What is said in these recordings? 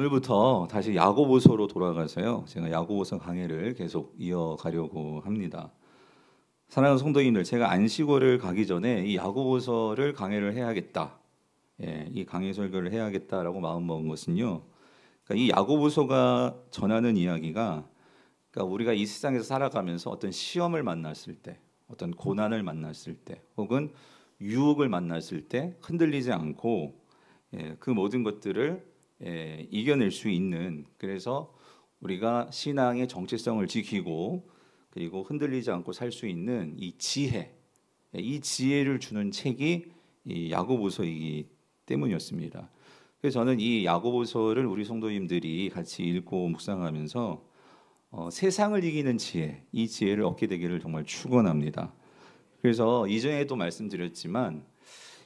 오늘부터 다시 야고보서로 돌아가서요. 제가 야고보서 강해를 계속 이어가려고 합니다. 사랑하는 성도님들, 제가 안식월을 가기 전에 이 야고보서를 강해를 해야겠다. 이 강해 설교를 해야겠다라고 마음먹은 것은요. 그러니까 이 야고보서가 전하는 이야기가, 그러니까 우리가 이 세상에서 살아가면서 어떤 시험을 만났을 때, 어떤 고난을 만났을 때, 혹은 유혹을 만났을 때 흔들리지 않고 그 모든 것들을 이겨낼 수 있는, 그래서 우리가 신앙의 정체성을 지키고 그리고 흔들리지 않고 살 수 있는 이 지혜, 이 지혜를 주는 책이 이 야고보서이기 때문이었습니다. 그래서 저는 이 야고보서를 우리 성도님들이 같이 읽고 묵상하면서 세상을 이기는 지혜, 이 지혜를 얻게 되기를 정말 축원합니다. 그래서 이전에도 말씀드렸지만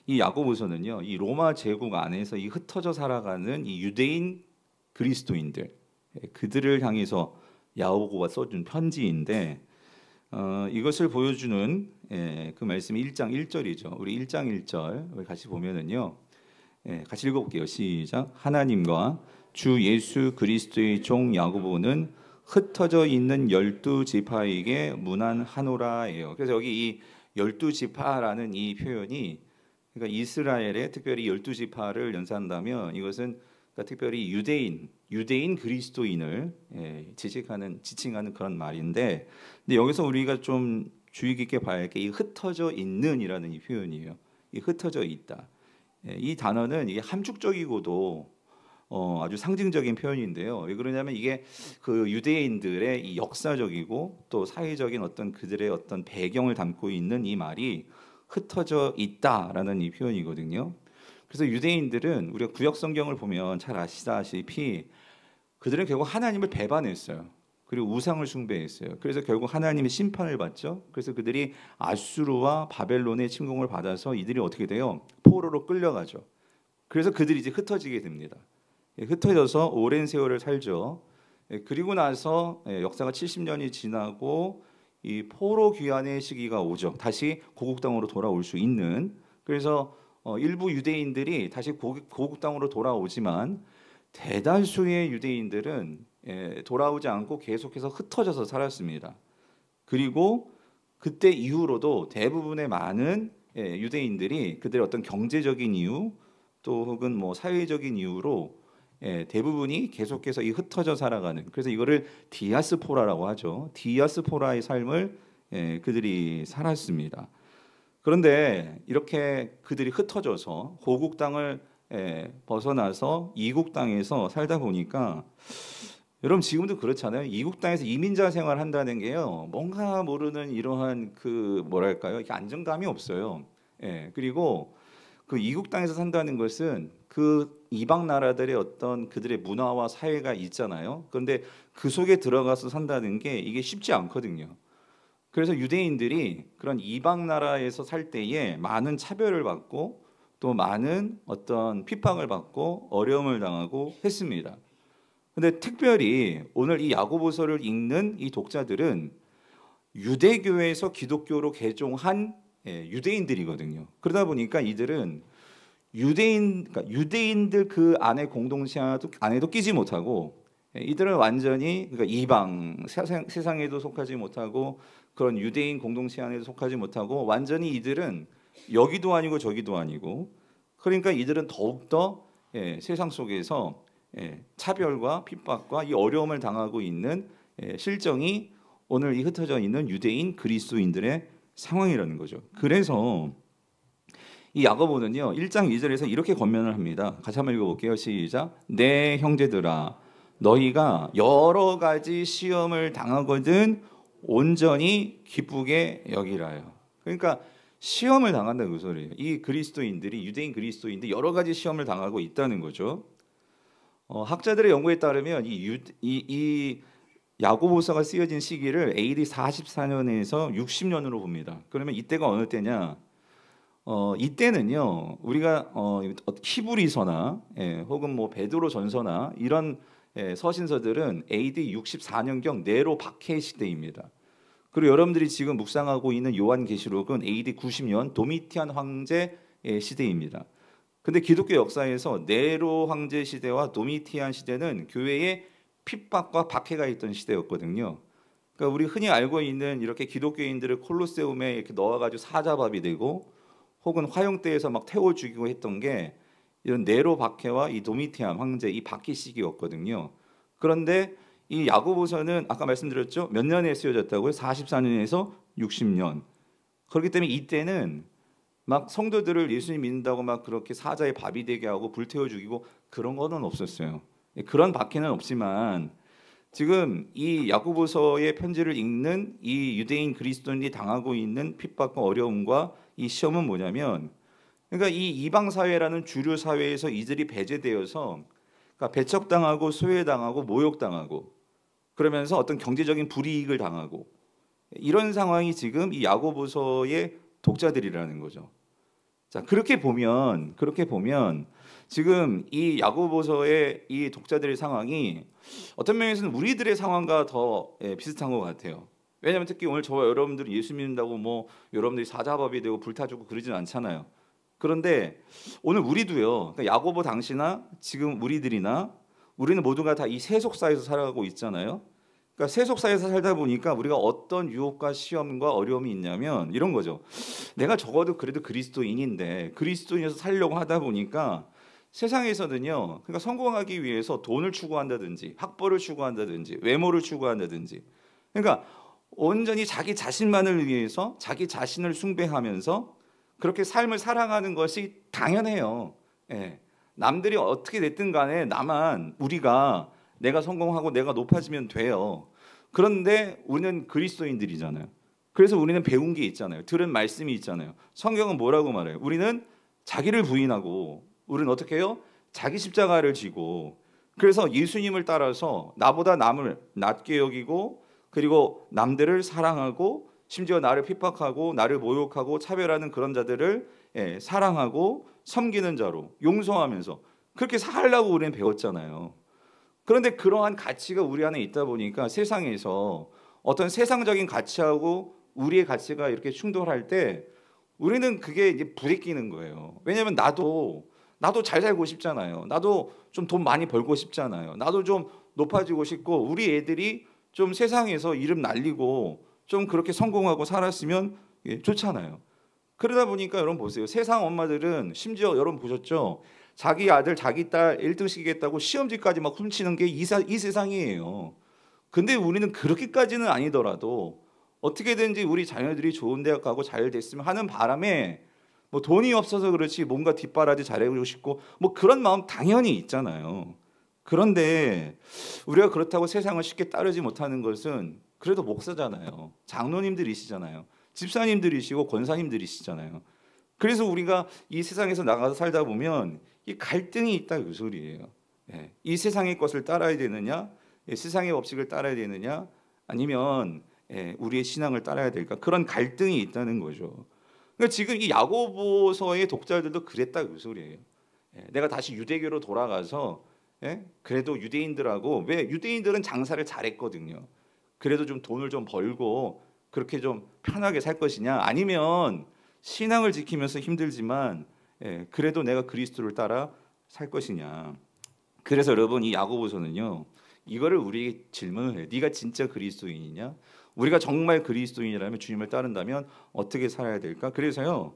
이 야고보서는요, 이 로마 제국 안에서 이 흩어져 살아가는 이 유대인 그리스도인들, 그들을 향해서 야고보가 써준 편지인데, 이것을 보여주는 그 말씀이 1장 1절이죠. 우리 1장 1절 같이 보면은요, 같이 읽어볼게요. 시작. 하나님과 주 예수 그리스도의 종 야고보는 흩어져 있는 12지파에게 문안하노라예요. 그래서 여기 이 12지파라는 이 표현이, 그러니까 이스라엘의 특별히 12지파를 연상한다면 이것은 그러니까 특별히 유대인 그리스도인을 지칭하는 그런 말인데, 근데 여기서 우리가 좀 주의 깊게 봐야 할 게 이 흩어져 있는이라는 이 표현이에요. 이 흩어져 있다. 이 단어는 이게 함축적이고도 아주 상징적인 표현인데요. 왜 그러냐면 이게 그 유대인들의 이 역사적이고 또 사회적인 어떤 그들의 어떤 배경을 담고 있는 이 말이 흩어져 있다라는 이 표현이거든요. 그래서 유대인들은 우리가 구약 성경을 보면 잘 아시다시피 그들은 결국 하나님을 배반했어요. 그리고 우상을 숭배했어요. 그래서 결국 하나님의 심판을 받죠. 그래서 그들이 아수르와 바벨론의 침공을 받아서 이들이 어떻게 돼요? 포로로 끌려가죠. 그래서 그들이 이제 흩어지게 됩니다. 흩어져서 오랜 세월을 살죠. 그리고 나서 역사가 70년이 지나고 이 포로 귀환의 시기가 오죠. 다시 고국 땅으로 돌아올 수 있는. 그래서 일부 유대인들이 다시 고국 땅으로 돌아오지만 대다수의 유대인들은 돌아오지 않고 계속해서 흩어져서 살았습니다. 그리고 그때 이후로도 대부분의 많은 유대인들이 그들의 어떤 경제적인 이유 또 혹은 뭐 사회적인 이유로 대부분이 계속해서 이 흩어져 살아가는, 그래서 이거를 디아스포라라고 하죠. 디아스포라의 삶을 그들이 살았습니다. 그런데 이렇게 그들이 흩어져서 고국 땅을 벗어나서 이국 땅에서 살다 보니까, 여러분 지금도 그렇잖아요. 이국 땅에서 이민자 생활한다는 게요, 뭔가 모르는 이러한 그 뭐랄까요, 이게 안정감이 없어요. 그리고 그 이국 땅에서 산다는 것은 그 이방 나라들의 어떤 그들의 문화와 사회가 있잖아요. 그런데 그 속에 들어가서 산다는 게 이게 쉽지 않거든요. 그래서 유대인들이 그런 이방 나라에서 살 때에 많은 차별을 받고 또 많은 어떤 핍박을 받고 어려움을 당하고 했습니다. 근데 특별히 오늘 이 야고보서를 읽는 이 독자들은 유대교에서 기독교로 개종한 유대인들이거든요. 그러다 보니까 이들은 그러니까 유대인들 그 안에 공동체 안에도 끼지 못하고, 이들은 완전히 그러니까 이방 세상에도 속하지 못하고 그런 유대인 공동체 안에도 속하지 못하고, 완전히 이들은 여기도 아니고 저기도 아니고, 그러니까 이들은 더욱더 세상 속에서 차별과 핍박과 이 어려움을 당하고 있는 실정이 오늘 이 흩어져 있는 유대인 그리스도인들의 상황이라는 거죠. 그래서 이 야고보는요 1장 2절에서 이렇게 권면을 합니다. 같이 한번 읽어볼게요. 시작. 내 형제들아, 너희가 여러 가지 시험을 당하거든 온전히 기쁘게 여기라요. 그러니까 시험을 당한다는 그 소리예요. 이 그리스도인들이, 유대인 그리스도인들이 여러 가지 시험을 당하고 있다는 거죠. 학자들의 연구에 따르면 이 야고보서가 쓰여진 시기를 AD 44년에서 60년으로 봅니다. 그러면 이때가 어느 때냐? 이때는요 우리가 히브리서나 혹은 뭐 베드로 전서나 이런 서신서들은 AD 64년경 네로 박해 시대입니다. 그리고 여러분들이 지금 묵상하고 있는 요한계시록은 AD 90년 도미티안 황제 시대입니다. 근데 기독교 역사에서 네로 황제 시대와 도미티안 시대는 교회에 핍박과 박해가 있던 시대였거든요. 그러니까 우리 흔히 알고 있는 이렇게 기독교인들을 콜로세움에 이렇게 넣어가지고 사자밥이 되고 혹은 화형대에서 막 태워 죽이고 했던 게 이런 네로 박해와 이 도미티안 황제 이 박해 시기였거든요. 그런데 이 야고보서는 아까 말씀드렸죠. 몇 년에 쓰여졌다고요? 44년에서 60년. 그렇기 때문에 이때는 막 성도들을 예수님 믿는다고 막 그렇게 사자의 밥이 되게 하고 불태워 죽이고 그런 거는 없었어요. 그런 박해는 없지만 지금 이 야고보서의 편지를 읽는 이 유대인 그리스도인이 당하고 있는 핍박과 어려움과 이 시험은 뭐냐면, 그러니까 이 이방 사회라는 주류 사회에서 이들이 배제되어서 그러니까 배척당하고 소외당하고 모욕당하고 그러면서 어떤 경제적인 불이익을 당하고 이런 상황이 지금 이 야고보서의 독자들이라는 거죠. 자, 그렇게 보면 지금 이 야고보서의 이 독자들의 상황이 어떤 면에서는 우리들의 상황과 더 비슷한 것 같아요. 왜냐하면 특히 오늘 저와 여러분들이 예수 믿는다고 뭐 여러분들이 사자밥이 되고 불타주고 그러진 않잖아요. 그런데 오늘 우리도요. 그러니까 야고보 당시나 지금 우리들이나 우리는 모두가 다 이 세속사에서 살아가고 있잖아요. 그러니까 세속사에서 살다 보니까 우리가 어떤 유혹과 시험과 어려움이 있냐면 이런 거죠. 내가 적어도 그래도 그리스도인인데 그리스도인에서 살려고 하다 보니까 세상에서는요. 그러니까 성공하기 위해서 돈을 추구한다든지 학벌을 추구한다든지 외모를 추구한다든지 그러니까 온전히 자기 자신만을 위해서 자기 자신을 숭배하면서 그렇게 삶을 살아가는 것이 당연해요. 예. 남들이 어떻게 됐든 간에 나만 우리가 내가 성공하고 내가 높아지면 돼요. 그런데 우리는 그리스도인들이잖아요. 그래서 우리는 배운 게 있잖아요. 들은 말씀이 있잖아요. 성경은 뭐라고 말해요? 우리는 자기를 부인하고 우리는 어떻게 해요? 자기 십자가를 지고 그래서 예수님을 따라서 나보다 남을 낮게 여기고 그리고 남들을 사랑하고 심지어 나를 핍박하고 나를 모욕하고 차별하는 그런 자들을 사랑하고 섬기는 자로 용서하면서 그렇게 살라고 우리는 배웠잖아요. 그런데 그러한 가치가 우리 안에 있다 보니까 세상에서 어떤 세상적인 가치하고 우리의 가치가 이렇게 충돌할 때 우리는 그게 이제 부대끼는 거예요. 왜냐하면 나도 잘 살고 싶잖아요. 나도 좀 돈 많이 벌고 싶잖아요. 나도 좀 높아지고 싶고 우리 애들이 좀 세상에서 이름 날리고 좀 그렇게 성공하고 살았으면 좋잖아요. 그러다 보니까 여러분 보세요. 세상 엄마들은 심지어 여러분 보셨죠? 자기 아들, 자기 딸 1등 시키겠다고 시험지까지 막 훔치는 게 이 세상이에요. 근데 우리는 그렇게까지는 아니더라도 어떻게든지 우리 자녀들이 좋은 대학 가고 잘 됐으면 하는 바람에 뭐 돈이 없어서 그렇지 뭔가 뒷바라지 잘해주고 싶고 뭐 그런 마음 당연히 있잖아요. 그런데 우리가 그렇다고 세상을 쉽게 따르지 못하는 것은 그래도 목사잖아요. 장로님들이시잖아요. 집사님들이시고 권사님들이시잖아요. 그래서 우리가 이 세상에서 나가서 살다 보면 이 갈등이 있다 그 소리예요. 이 세상의 것을 따라야 되느냐, 세상의 법칙을 따라야 되느냐, 아니면 우리의 신앙을 따라야 될까? 그런 갈등이 있다는 거죠. 그러니까 지금 이 야고보서의 독자들도 그랬다 그 소리예요. 내가 다시 유대교로 돌아가서 그래도 유대인들하고 왜 유대인들은 장사를 잘했거든요. 그래도 좀 돈을 좀 벌고 그렇게 좀 편하게 살 것이냐, 아니면 신앙을 지키면서 힘들지만 그래도 내가 그리스도를 따라 살 것이냐. 그래서 여러분 이 야고보서는요 이거를 우리에게 질문을 해요. 네가 진짜 그리스도인이냐? 우리가 정말 그리스도인이라면 주님을 따른다면 어떻게 살아야 될까? 그래서요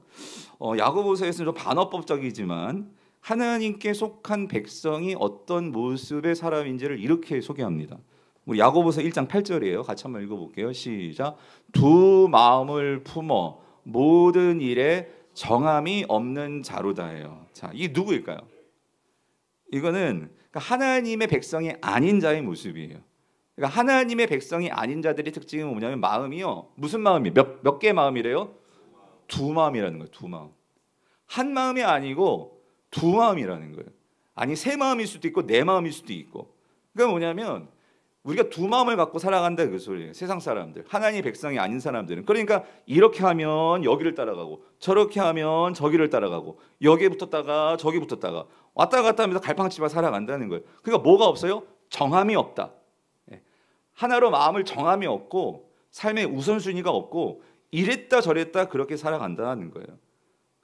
야고보서에서는 좀 반어법적이지만 하나님께 속한 백성이 어떤 모습의 사람인지를 이렇게 소개합니다. 우리 야고보서 1장 8절이에요. 같이 한번 읽어볼게요. 시작. 두 마음을 품어 모든 일에 정함이 없는 자로다예요. 자, 이게 누구일까요? 이거는 하나님의 백성이 아닌 자의 모습이에요. 그러니까 하나님의 백성이 아닌 자들의 특징은 뭐냐면 마음이요. 무슨 마음이에요? 몇 개의 마음이래요? 두 마음이라는 거예요. 두 마음. 한 마음이 아니고 두 마음이라는 거예요. 아니 세 마음일 수도 있고 네 마음일 수도 있고. 그러니까 뭐냐면 우리가 두 마음을 갖고 살아간다 그 소리예요. 세상 사람들, 하나님의 백성이 아닌 사람들은. 그러니까 이렇게 하면 여기를 따라가고 저렇게 하면 저기를 따라가고 여기에 붙었다가 저기 붙었다가 왔다 갔다 하면서 갈팡치바 살아간다는 거예요. 그러니까 뭐가 없어요? 정함이 없다. 하나로 마음을 정함이 없고 삶의 우선순위가 없고 이랬다 저랬다 그렇게 살아간다는 거예요.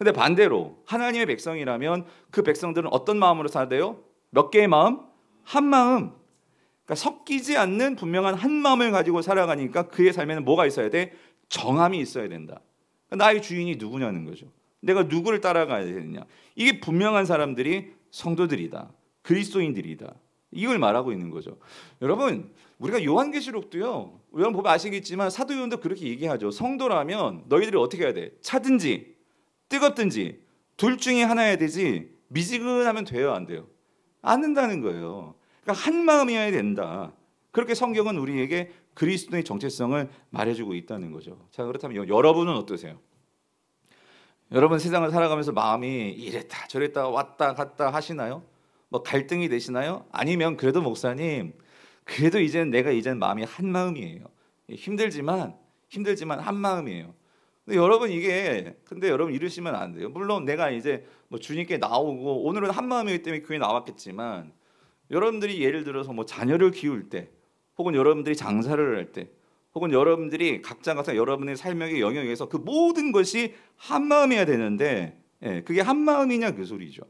근데 반대로 하나님의 백성이라면 그 백성들은 어떤 마음으로 살아야 돼요? 몇 개의 마음? 한 마음. 그러니까 섞이지 않는 분명한 한 마음을 가지고 살아가니까 그의 삶에는 뭐가 있어야 돼? 정함이 있어야 된다. 그러니까 나의 주인이 누구냐는 거죠. 내가 누구를 따라가야 되느냐. 이게 분명한 사람들이 성도들이다. 그리스도인들이다. 이걸 말하고 있는 거죠. 여러분, 우리가 요한계시록도요. 여러분 보면 아시겠지만 사도 요한도 그렇게 얘기하죠. 성도라면 너희들이 어떻게 해야 돼? 차든지 뜨겁든지 둘 중에 하나여야 되지 미지근하면 돼요, 안 돼요? 안 된다는 거예요. 그러니까 한 마음이어야 된다. 그렇게 성경은 우리에게 그리스도의 정체성을 말해주고 있다는 거죠. 자, 그렇다면 여러분은 어떠세요? 여러분 세상을 살아가면서 마음이 이랬다 저랬다 왔다 갔다 하시나요? 뭐 갈등이 되시나요? 아니면 그래도 목사님 그래도 내가 마음이 한 마음이에요. 힘들지만 한 마음이에요. 근데 여러분 이러시면 안 돼요. 물론 내가 이제 뭐 주님께 나오고 오늘은 한 마음이기 때문에 교회 나왔겠지만 여러분들이 예를 들어서 뭐 자녀를 키울 때 혹은 여러분들이 장사를 할 때 혹은 여러분들이 각자가 여러분의 삶의 영역에서 그 모든 것이 한 마음이어야 되는데 그게 한 마음이냐 그 소리죠.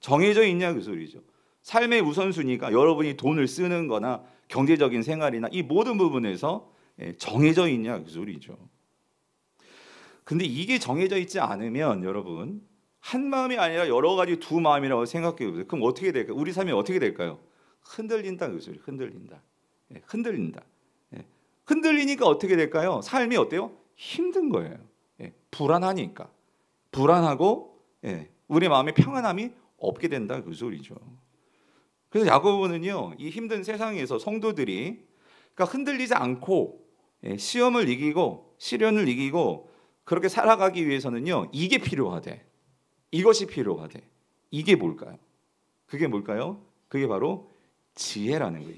정해져 있냐 그 소리죠. 삶의 우선순위가 여러분이 돈을 쓰는 거나 경제적인 생활이나 이 모든 부분에서 정해져 있냐 그 소리죠. 근데 이게 정해져 있지 않으면 여러분 한 마음이 아니라 여러 가지 두 마음이라고 생각해 보세요. 그럼 어떻게 될까요? 우리 삶이 어떻게 될까요? 흔들린다 그 소리. 흔들린다. 흔들린다. 흔들리니까 어떻게 될까요? 삶이 어때요? 힘든 거예요. 불안하니까. 불안하고 우리 마음에 평안함이 없게 된다 그 소리죠. 그래서 야고보는요, 이 힘든 세상에서 성도들이 그러니까 흔들리지 않고 시험을 이기고 시련을 이기고 그렇게 살아가기 위해서는요, 이게 필요하대. 이것이 필요하대. 이게 뭘까요? 그게 뭘까요? 그게 바로 지혜라는 거예요.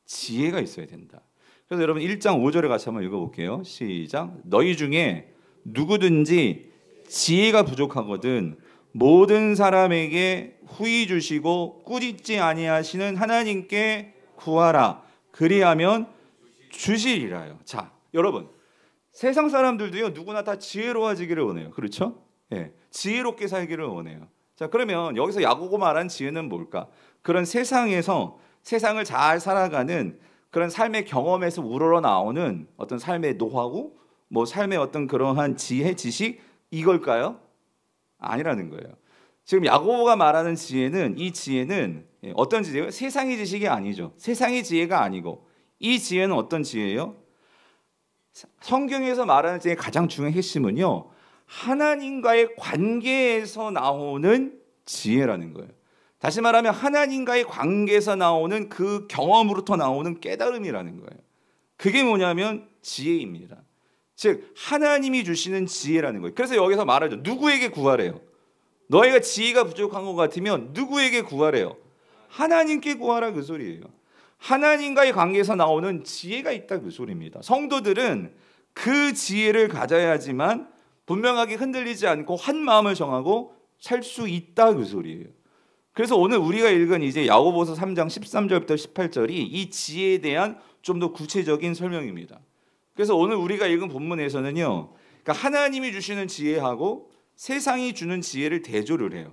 지혜가 있어야 된다. 그래서 여러분 1장 5절에 같이 한번 읽어볼게요. 시작. 너희 중에 누구든지 지혜가 부족하거든 모든 사람에게 후히 주시고 꾸짖지 아니하시는 하나님께 구하라. 그리하면 주시리라요. 자, 여러분 세상 사람들도요 누구나 다 지혜로워지기를 원해요. 그렇죠? 지혜롭게 살기를 원해요. 자, 그러면 여기서 야고보 말한 지혜는 뭘까? 그런 세상에서 세상을 잘 살아가는 그런 삶의 경험에서 우러러 나오는 어떤 삶의 노하우, 뭐 삶의 어떤 그러한 지혜, 지식 이걸까요? 아니라는 거예요. 지금 야고보가 말하는 지혜는 이 지혜는 어떤 지혜예요? 세상의 지식이 아니죠. 세상의 지혜가 아니고 이 지혜는 어떤 지혜예요? 성경에서 말하는 지혜의 가장 중요한 핵심은요. 하나님과의 관계에서 나오는 지혜라는 거예요. 다시 말하면 하나님과의 관계에서 나오는 그 경험으로부터 나오는 깨달음이라는 거예요. 그게 뭐냐면 지혜입니다. 즉 하나님이 주시는 지혜라는 거예요. 그래서 여기서 말하죠. 누구에게 구하래요? 너희가 지혜가 부족한 것 같으면 누구에게 구하래요? 하나님께 구하라 그 소리예요. 하나님과의 관계에서 나오는 지혜가 있다 그 소리입니다. 성도들은 그 지혜를 가져야지만 분명하게 흔들리지 않고 한 마음을 정하고 살 수 있다 그 소리예요. 그래서 오늘 우리가 읽은 이제 야고보서 3장 13절부터 18절이 이 지혜에 대한 좀 더 구체적인 설명입니다. 그래서 오늘 우리가 읽은 본문에서는요, 그러니까 하나님이 주시는 지혜하고 세상이 주는 지혜를 대조를 해요.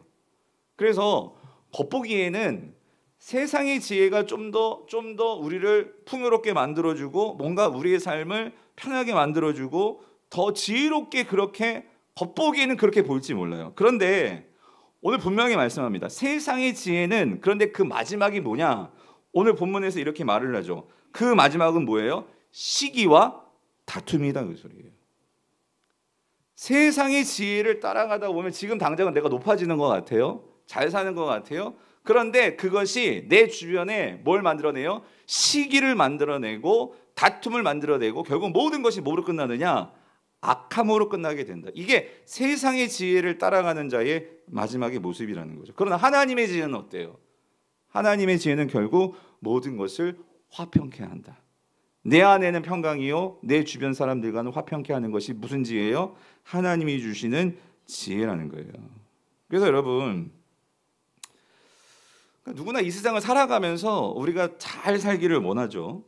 그래서 겉보기에는 세상의 지혜가 좀 더 우리를 풍요롭게 만들어주고 뭔가 우리의 삶을 편하게 만들어주고 더 지혜롭게 그렇게 겉보기에는 그렇게 보일지 몰라요. 그런데 오늘 분명히 말씀합니다. 세상의 지혜는 그런데 그 마지막이 뭐냐? 오늘 본문에서 이렇게 말을 하죠. 그 마지막은 뭐예요? 시기와 다툼이다 그 소리예요. 세상의 지혜를 따라가다 보면 지금 당장은 내가 높아지는 것 같아요. 잘 사는 것 같아요. 그런데 그것이 내 주변에 뭘 만들어내요? 시기를 만들어내고 다툼을 만들어내고 결국 모든 것이 뭐로 끝나느냐? 악함으로 끝나게 된다. 이게 세상의 지혜를 따라가는 자의 마지막의 모습이라는 거죠. 그러나 하나님의 지혜는 어때요? 하나님의 지혜는 결국 모든 것을 화평케 한다. 내 안에는 평강이요 내 주변 사람들과는 화평케 하는 것이 무슨 지혜예요? 하나님이 주시는 지혜라는 거예요. 그래서 여러분 누구나 이 세상을 살아가면서 우리가 잘 살기를 원하죠.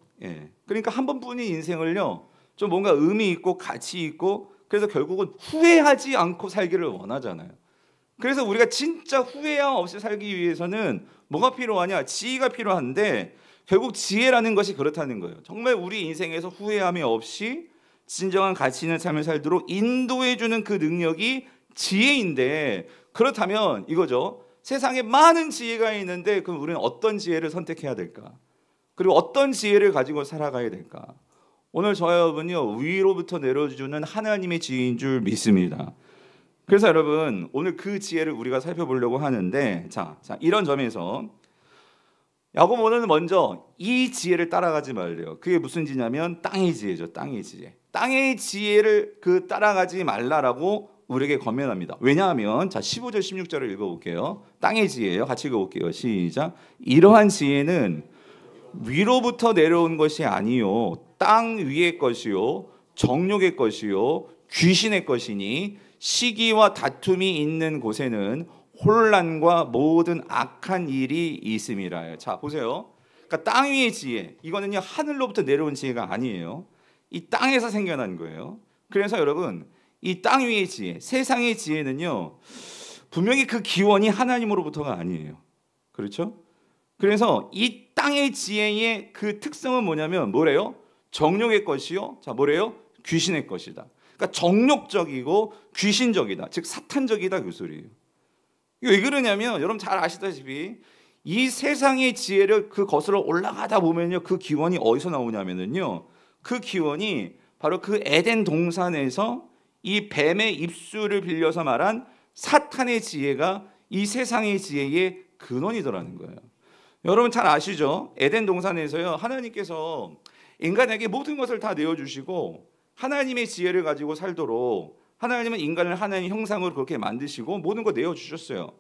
그러니까 한 번뿐인 인생을요 좀 뭔가 의미 있고 가치 있고 그래서 결국은 후회하지 않고 살기를 원하잖아요. 그래서 우리가 진짜 후회함 없이 살기 위해서는 뭐가 필요하냐? 지혜가 필요한데 결국 지혜라는 것이 그렇다는 거예요. 정말 우리 인생에서 후회함이 없이 진정한 가치 있는 삶을 살도록 인도해주는 그 능력이 지혜인데, 그렇다면 이거죠. 세상에 많은 지혜가 있는데 그럼 우리는 어떤 지혜를 선택해야 될까? 그리고 어떤 지혜를 가지고 살아가야 될까? 오늘 저와 여러분요, 위로부터 내려주는 하나님의 지혜인 줄 믿습니다. 그래서 여러분 오늘 그 지혜를 우리가 살펴보려고 하는데, 자 이런 점에서 야고보는 먼저 이 지혜를 따라가지 말래요. 그게 무슨 지혜냐면 땅의 지혜죠. 땅의 지혜. 땅의 지혜를 따라가지 말라라고 우리에게 권면합니다. 왜냐하면 15절 16절을 읽어볼게요. 땅의 지혜예요. 같이 읽어볼게요. 시작. 이러한 지혜는 위로부터 내려온 것이 아니요 땅 위의 것이요 정욕의 것이요 귀신의 것이니 시기와 다툼이 있는 곳에는 혼란과 모든 악한 일이 있음이라. 자 보세요. 그러니까 땅 위의 지혜, 이거는요 하늘로부터 내려온 지혜가 아니에요. 이 땅에서 생겨난 거예요. 그래서 여러분 이 땅 위의 지혜, 세상의 지혜는요 분명히 그 기원이 하나님으로부터가 아니에요. 그렇죠? 그래서 이 땅의 지혜의 그 특성은 뭐냐면 뭐래요? 정욕의 것이요. 자 뭐래요? 귀신의 것이다. 그러니까 정욕적이고 귀신적이다. 즉 사탄적이다 그 소리예요. 이거 왜 그러냐면 여러분 잘 아시다시피 이 세상의 지혜를 거슬러 올라가다 보면요 그 기원이 어디서 나오냐면은요 그 기원이 바로 그 에덴 동산에서 이 뱀의 입술을 빌려서 말한 사탄의 지혜가 이 세상의 지혜의 근원이더라는 거예요. 여러분 잘 아시죠? 에덴 동산에서요 하나님께서 인간에게 모든 것을 다 내어주시고 하나님의 지혜를 가지고 살도록 하나님은 인간을 하나님 형상으로 그렇게 만드시고 모든 거 내어주셨어요.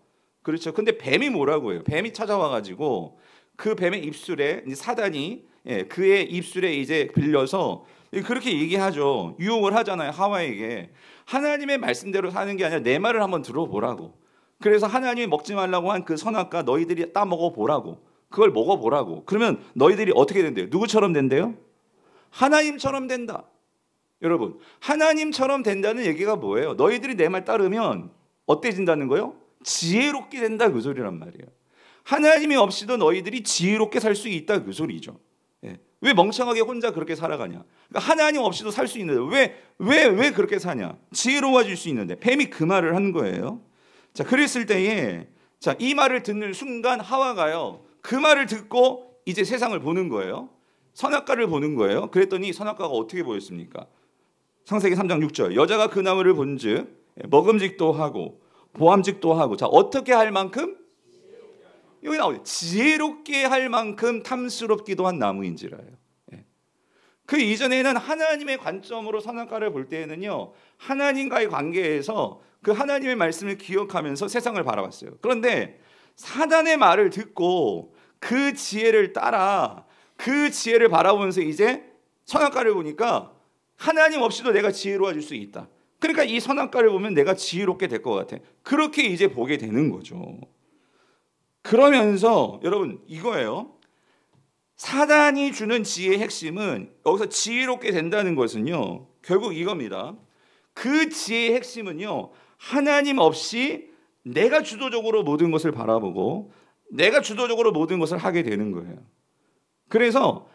그렇죠? 근데 뱀이 뭐라고 해요? 뱀이 찾아와가지고 그 뱀의 입술에 사단이 그의 입술에 이제 빌려서 그렇게 얘기하죠. 유혹을 하잖아요. 하와에게. 하나님의 말씀대로 사는 게 아니라 내 말을 한번 들어보라고. 그래서 하나님이 먹지 말라고 한 그 선악과 너희들이 따먹어 보라고. 그걸 먹어보라고. 그러면 너희들이 어떻게 된대요? 누구처럼 된대요? 하나님처럼 된다. 여러분 하나님처럼 된다는 얘기가 뭐예요? 너희들이 내 말 따르면 어때진다는 거예요? 지혜롭게 된다 그 소리란 말이에요. 하나님이 없이도 너희들이 지혜롭게 살 수 있다 그 소리죠. 왜 멍청하게 혼자 그렇게 살아가냐? 그러니까 하나님 없이도 살 수 있는데 왜 그렇게 사냐? 지혜로워질 수 있는데. 뱀이 그 말을 한 거예요. 자 그랬을 때에 이 말을 듣는 순간 하와가요 그 말을 듣고 이제 세상을 보는 거예요. 선악과를 보는 거예요. 그랬더니 선악과가 어떻게 보였습니까? 창세기 3장 6절 여자가 그 나무를 본즉 먹음직도 하고 보암직도 하고, 자 어떻게 할 만큼? 여기 나오죠. 지혜롭게 할 만큼 탐스럽기도 한 나무인지라요. 그 이전에는 하나님의 관점으로 선악과를 볼 때에는요 하나님과의 관계에서 그 하나님의 말씀을 기억하면서 세상을 바라봤어요. 그런데 사단의 말을 듣고 그 지혜를 따라 그 지혜를 바라보면서 이제 선악과를 보니까 하나님 없이도 내가 지혜로워질 수 있다. 그러니까 이 선악과를 보면 내가 지혜롭게 될 것 같아. 그렇게 이제 보게 되는 거죠. 그러면서 여러분 이거예요. 사단이 주는 지혜의 핵심은, 여기서 지혜롭게 된다는 것은요 결국 이겁니다. 그 지혜의 핵심은요 하나님 없이 내가 주도적으로 모든 것을 바라보고 내가 주도적으로 모든 것을 하게 되는 거예요. 그래서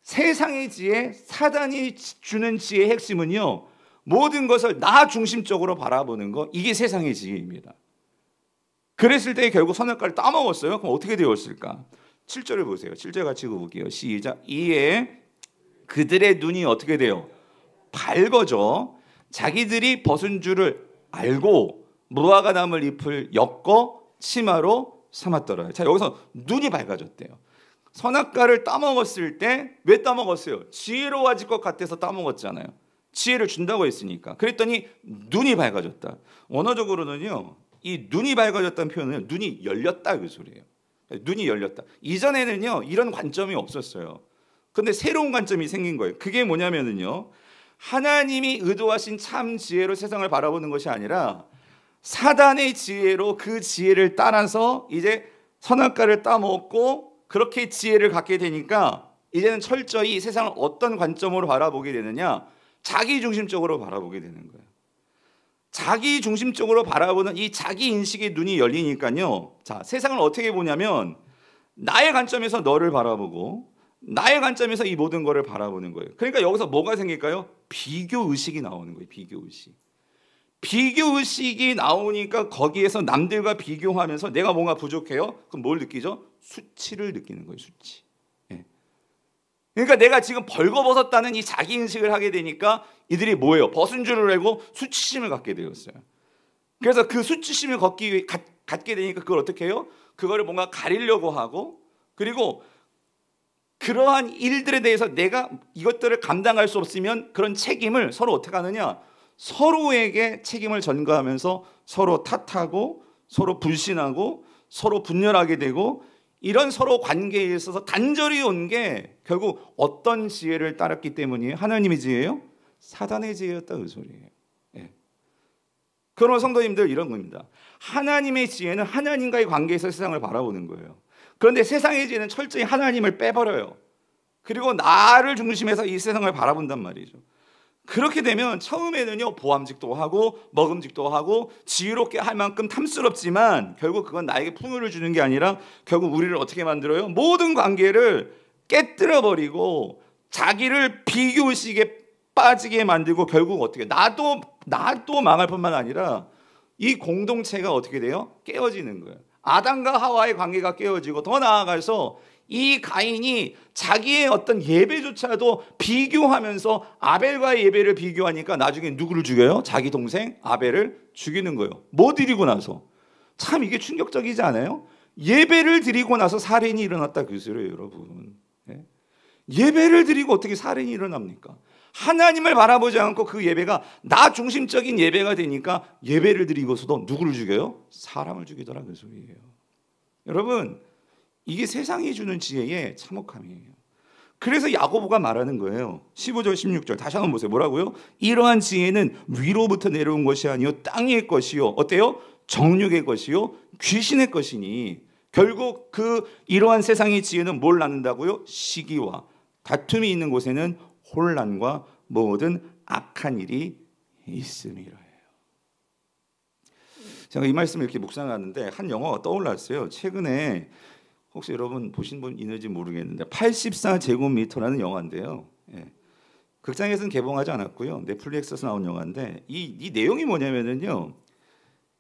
세상의 지혜, 사단이 주는 지혜의 핵심은요 모든 것을 나 중심적으로 바라보는 거, 이게 세상의 지혜입니다. 그랬을 때 결국 선악과를 따먹었어요. 그럼 어떻게 되었을까? 7절을 보세요. 7절 같이 읽어볼게요. 시작. 이에 그들의 눈이 어떻게 돼요? 밝아져 자기들이 벗은 줄을 알고 무화과 나물 잎을 엮어 치마로 삼았더라. 자 여기서 눈이 밝아졌대요. 선악과를 따먹었을 때 왜 따먹었어요? 지혜로워질 것 같아서 따먹었잖아요. 지혜를 준다고 했으니까. 그랬더니 눈이 밝아졌다. 원어적으로는요 이 눈이 밝아졌다는 표현은 눈이 열렸다 그 소리예요. 눈이 열렸다. 이전에는요 이런 관점이 없었어요. 근데 새로운 관점이 생긴 거예요. 그게 뭐냐면은요 하나님이 의도하신 참 지혜로 세상을 바라보는 것이 아니라 사단의 지혜로 그 지혜를 따라서 이제 선악과를 따먹고 그렇게 지혜를 갖게 되니까 이제는 철저히 세상을 어떤 관점으로 바라보게 되느냐? 자기 중심적으로 바라보게 되는 거예요. 자기 중심적으로 바라보는 이 자기 인식의 눈이 열리니까요. 자, 세상을 어떻게 보냐면 나의 관점에서 너를 바라보고 나의 관점에서 이 모든 거를 바라보는 거예요. 그러니까 여기서 뭐가 생길까요? 비교 의식이 나오는 거예요. 비교 의식. 비교 의식이 나오니까 거기에서 남들과 비교하면서 내가 뭔가 부족해요. 그럼 뭘 느끼죠? 수치를 느끼는 거예요. 수치. 예. 그러니까 내가 지금 벌거벗었다는 이 자기 인식을 하게 되니까 이들이 뭐예요? 벗은 줄을 알고 수치심을 갖게 되었어요. 그래서 그 수치심을 갖게 되니까 그걸 어떻게 해요? 그거를 뭔가 가리려고 하고, 그리고 그러한 일들에 대해서 내가 이것들을 감당할 수 없으면 그런 책임을 서로 어떻게 하느냐? 서로에게 책임을 전가하면서 서로 탓하고 서로 불신하고 서로 분열하게 되고, 이런 서로 관계에 있어서 단절이 온 게 결국 어떤 지혜를 따랐기 때문이에요? 하나님의 지혜예요? 사단의 지혜였다 그 소리예요. 예. 그런 성도님들 이런 겁니다. 하나님의 지혜는 하나님과의 관계에서 세상을 바라보는 거예요. 그런데 세상의 지혜는 철저히 하나님을 빼버려요. 그리고 나를 중심해서 이 세상을 바라본단 말이죠. 그렇게 되면 처음에는요, 보암직도 하고 먹음직도 하고 지혜롭게 할 만큼 탐스럽지만 결국 그건 나에게 풍요를 주는 게 아니라 결국 우리를 어떻게 만들어요? 모든 관계를 깨뜨려 버리고 자기를 비교의식에 빠지게 만들고, 결국 어떻게 나도 망할 뿐만 아니라 이 공동체가 어떻게 돼요? 깨어지는 거예요. 아담과 하와의 관계가 깨어지고, 더 나아가서 이 가인이 자기의 어떤 예배조차도 비교하면서 아벨과의 예배를 비교하니까 나중에 누구를 죽여요? 자기 동생 아벨을 죽이는 거예요. 뭐 드리고 나서. 참 이게 충격적이지 않아요? 예배를 드리고 나서 살인이 일어났다 그 소리예요, 여러분. 예배를 드리고 어떻게 살인이 일어납니까? 하나님을 바라보지 않고 그 예배가 나 중심적인 예배가 되니까 예배를 드리고서도 누구를 죽여요? 사람을 죽이더라 그 소리예요. 여러분, 이게 세상이 주는 지혜의 참혹함이에요. 그래서 야고보가 말하는 거예요. 15절 16절 다시 한번 보세요. 뭐라고요? 이러한 지혜는 위로부터 내려온 것이 아니요 땅의 것이요, 어때요? 정욕의 것이요 귀신의 것이니, 결국 이러한 세상의 지혜는 뭘 낳는다고요? 시기와 다툼이 있는 곳에는 혼란과 모든 악한 일이 있음이라. 제가 이 말씀을 이렇게 묵상하는데 한 영화가 떠올랐어요. 최근에 혹시 여러분 보신 분 있는지 모르겠는데 84제곱미터라는 영화인데요. 예. 극장에서는 개봉하지 않았고요. 넷플릭스에서 나온 영화인데 이 내용이 뭐냐면은요.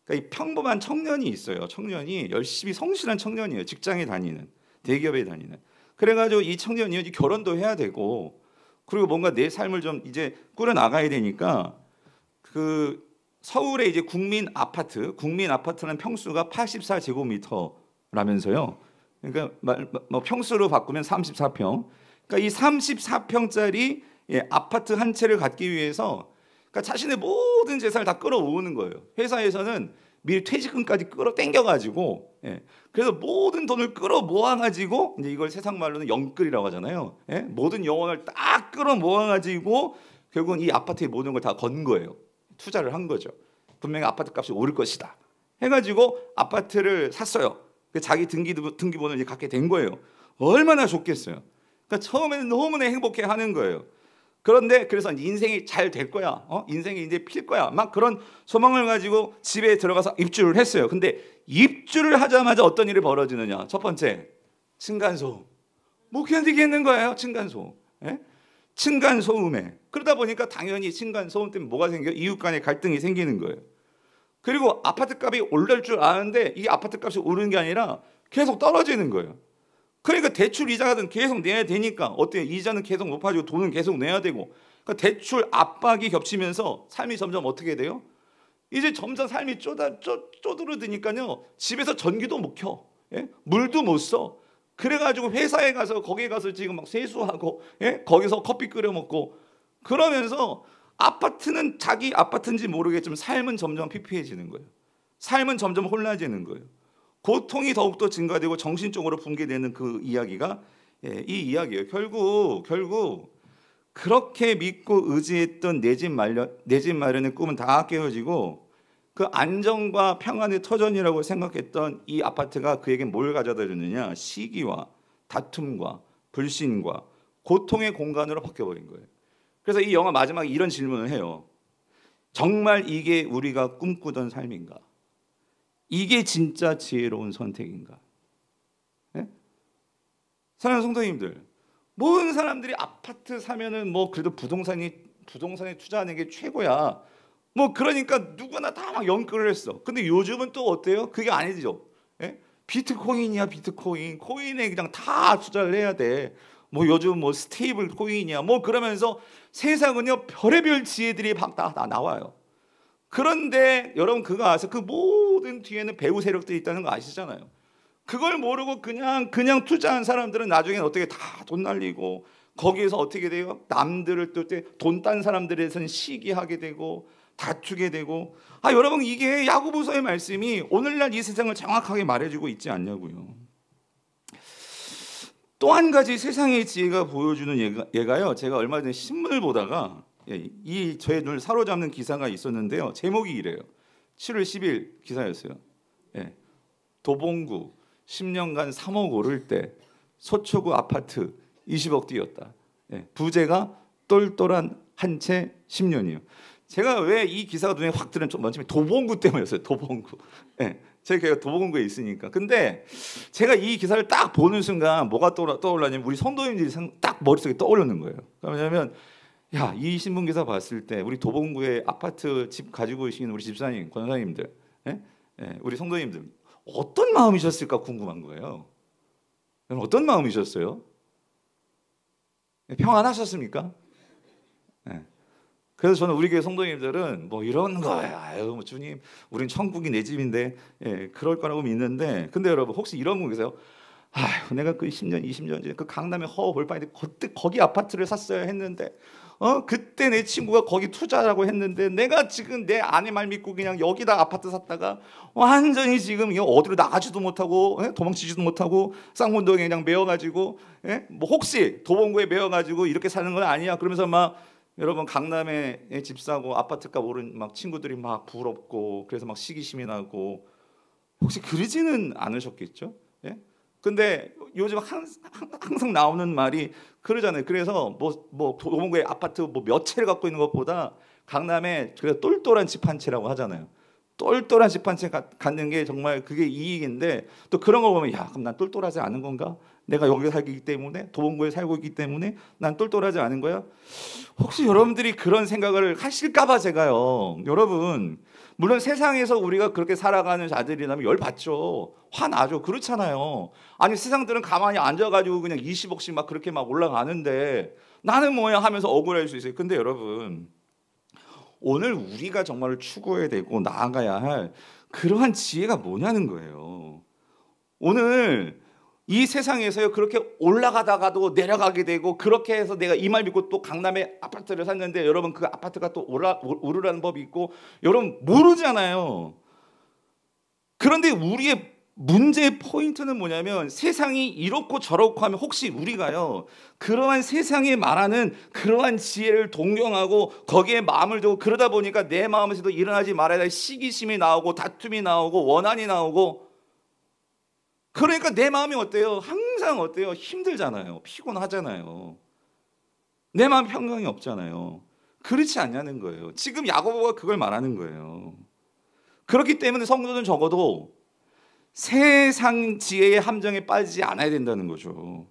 그러니까 이 평범한 청년이 있어요. 청년이 열심히 성실한 청년이에요. 직장에 다니는, 대기업에 다니는. 그래가지고 이 청년이 이제 결혼도 해야 되고, 그리고 뭔가 내 삶을 좀 이제 꾸려 나가야 되니까 그 서울의 이제 국민 아파트는 평수가 84제곱미터라면서요. 그러니까 뭐 평수로 바꾸면 34평. 그러니까 이 34평짜리 아파트 한 채를 갖기 위해서 그러니까 자신의 모든 재산을 다 끌어오는 거예요. 회사에서는 미리 퇴직금까지 끌어당겨가지고, 그래서 모든 돈을 끌어 모아가지고, 이제 이걸 세상 말로는 영끌이라고 하잖아요. 모든 영혼을 딱 끌어 모아가지고 결국은 이 아파트의 모든 걸 다 건 거예요. 투자를 한 거죠. 분명히 아파트 값이 오를 것이다 해가지고 아파트를 샀어요. 자기 등기번호를 이제 갖게 된 거예요. 얼마나 좋겠어요. 그러니까 처음에는 너무나 행복해하는 거예요. 그런데 그래서 인생이 잘 될 거야, 인생이 이제 필 거야, 막 그런 소망을 가지고 집에 들어가서 입주를 했어요. 근데 입주를 하자마자 어떤 일이 벌어지느냐? 첫 번째, 층간소음. 못 견디겠는 거예요, 층간소음. 층간소음에. 그러다 보니까 당연히 층간소음 때문에 뭐가 생겨요? 이웃 간의 갈등이 생기는 거예요. 그리고 아파트 값이 오를 줄 아는데 이게 아파트 값이 오르는 게 아니라 계속 떨어지는 거예요. 그러니까 대출 이자는 계속 내야 되니까 어때요? 이자는 계속 높아지고 돈은 계속 내야 되고, 그러니까 대출 압박이 겹치면서 삶이 점점 어떻게 돼요? 이제 점점 삶이 쪼들어드니까요. 집에서 전기도 못 켜, 물도 못 써. 그래가지고 회사에 가서 거기에 가서 지금 막 세수하고, 거기서 커피 끓여 먹고 그러면서 아파트는 자기 아파트인지 모르겠지만 삶은 점점 피폐해지는 거예요. 삶은 점점 혼란해지는 거예요. 고통이 더욱더 증가되고 정신적으로 붕괴되는 그 이야기가 이 이야기예요. 결국 그렇게 믿고 의지했던 내 집 마련의 꿈은 다 깨어지고, 그 안정과 평안의 터전이라고 생각했던 이 아파트가 그에게 뭘 가져다 줬느냐? 시기와 다툼과 불신과 고통의 공간으로 바뀌어버린 거예요. 그래서 이 영화 마지막에 이런 질문을 해요. 정말 이게 우리가 꿈꾸던 삶인가? 이게 진짜 지혜로운 선택인가? 네? 사랑하는 성도님들, 모든 사람들이 아파트 사면은 뭐 그래도 부동산에 투자하는 게 최고야. 뭐 그러니까 누구나 다 막 연끌을 했어. 근데 요즘은 또 어때요? 그게 아니죠. 예? 비트코인이야, 비트코인. 코인에 그냥 다 투자를 해야 돼. 뭐 요즘 뭐 스테이블 코인이야. 뭐 그러면서 세상은요 별의별 지혜들이 막 다 나와요. 그런데 여러분 그거 아세요? 그 모든 뒤에는 배후 세력들이 있다는 거 아시잖아요. 그걸 모르고 그냥 투자한 사람들은 나중에 어떻게 다 돈 날리고 거기에서 어떻게 돼요? 남들을 또 돈 딴 사람들에서는 시기하게 되고 다투게 되고. 여러분 이게 야고보서의 말씀이 오늘날 이 세상을 정확하게 말해주고 있지 않냐고요. 또 한 가지 세상의 지혜가 보여주는 예가요. 제가 얼마 전에 신문을 보다가 이 저의 눈을 사로잡는 기사가 있었는데요. 제목이 이래요. 7월 10일 기사였어요. 도봉구 10년간 3억 오를 때 서초구 아파트 20억 뛰었다. 부재가 똘똘한 한 채 10년이요. 제가 왜 이 기사가 눈에 확 들은 좀 먼저 도봉구 때문이었어요. 도봉구. 제가 도봉구에 있으니까. 근데 제가 이 기사를 딱 보는 순간 뭐가 떠올랐냐면 우리 성도님들이 딱 머릿속에 떠오르는 거예요. 왜냐하면 이 신문 기사 봤을 때 우리 도봉구에 아파트 집 가지고 계신 우리 집사님, 권사님들, 우리 성도님들 어떤 마음이셨을까 궁금한 거예요. 어떤 마음이셨어요? 평안하셨습니까? 그래서 저는 우리 교회 성도님들은 뭐 이런 거야. 아유, 뭐 주님, 우린 천국이 내 집인데, 그럴 거라고 믿는데, 근데 여러분 혹시 이런 분 계세요? 아휴, 내가 그 10년, 20년 전에 그 강남에 볼바인데 그때 거기 아파트를 샀어야 했는데, 그때 내 친구가 거기 투자라고 했는데, 내가 지금 내 아내 말 믿고 그냥 여기다 아파트 샀다가 완전히 지금 어디로 나가지도 못하고, 도망치지도 못하고 쌍문동에 그냥 매여가지고, 뭐 혹시 도봉구에 매여가지고 이렇게 사는 건 아니야. 그러면서 막 여러분 강남에 집 사고 아파트값 오른 막 친구들이 막 부럽고 그래서 막 시기심이 나고 혹시 그러지는 않으셨겠죠? 근데 요즘 항상 나오는 말이 그러잖아요. 그래서 뭐 도봉구에 아파트 뭐 몇 채를 갖고 있는 것보다 강남에 그래서 똘똘한 집 한 채라고 하잖아요. 똘똘한 집 한 채 갖는 게 정말 그게 이익인데 또 그런 거 보면 그럼 난 똘똘하지 않은 건가? 내가 여기 살기 때문에 도봉구에 살고 있기 때문에 난 똘똘하지 않은 거야? 혹시 여러분들이 그런 생각을 하실까봐 제가요. 여러분 물론 세상에서 우리가 그렇게 살아가는 자들이라면 열받죠. 화나죠. 그렇잖아요. 아니 세상들은 가만히 앉아가지고 그냥 20억씩 막 그렇게 막 올라가는데 나는 뭐야 하면서 억울할 수 있어요. 근데 여러분 오늘 우리가 정말 추구해야 되고 나아가야 할 그러한 지혜가 뭐냐는 거예요. 오늘 이 세상에서요 그렇게 올라가다가도 내려가게 되고 그렇게 해서 내가 이 말 믿고 또 강남에 아파트를 샀는데 여러분 그 아파트가 또 오르라는 법이 있고 여러분 모르잖아요. 그런데 우리의 문제의 포인트는 뭐냐면 세상이 이렇고 저렇고 하면 혹시 우리가요 그러한 세상이 말하는 그러한 지혜를 동경하고 거기에 마음을 두고 그러다 보니까 내 마음에서도 일어나지 말아야 할 시기심이 나오고 다툼이 나오고 원한이 나오고 그러니까 내 마음이 어때요? 항상 어때요? 힘들잖아요. 피곤하잖아요. 내 마음 평강이 없잖아요. 그렇지 않냐는 거예요. 지금 야고보가 그걸 말하는 거예요. 그렇기 때문에 성도는 적어도 세상 지혜의 함정에 빠지지 않아야 된다는 거죠.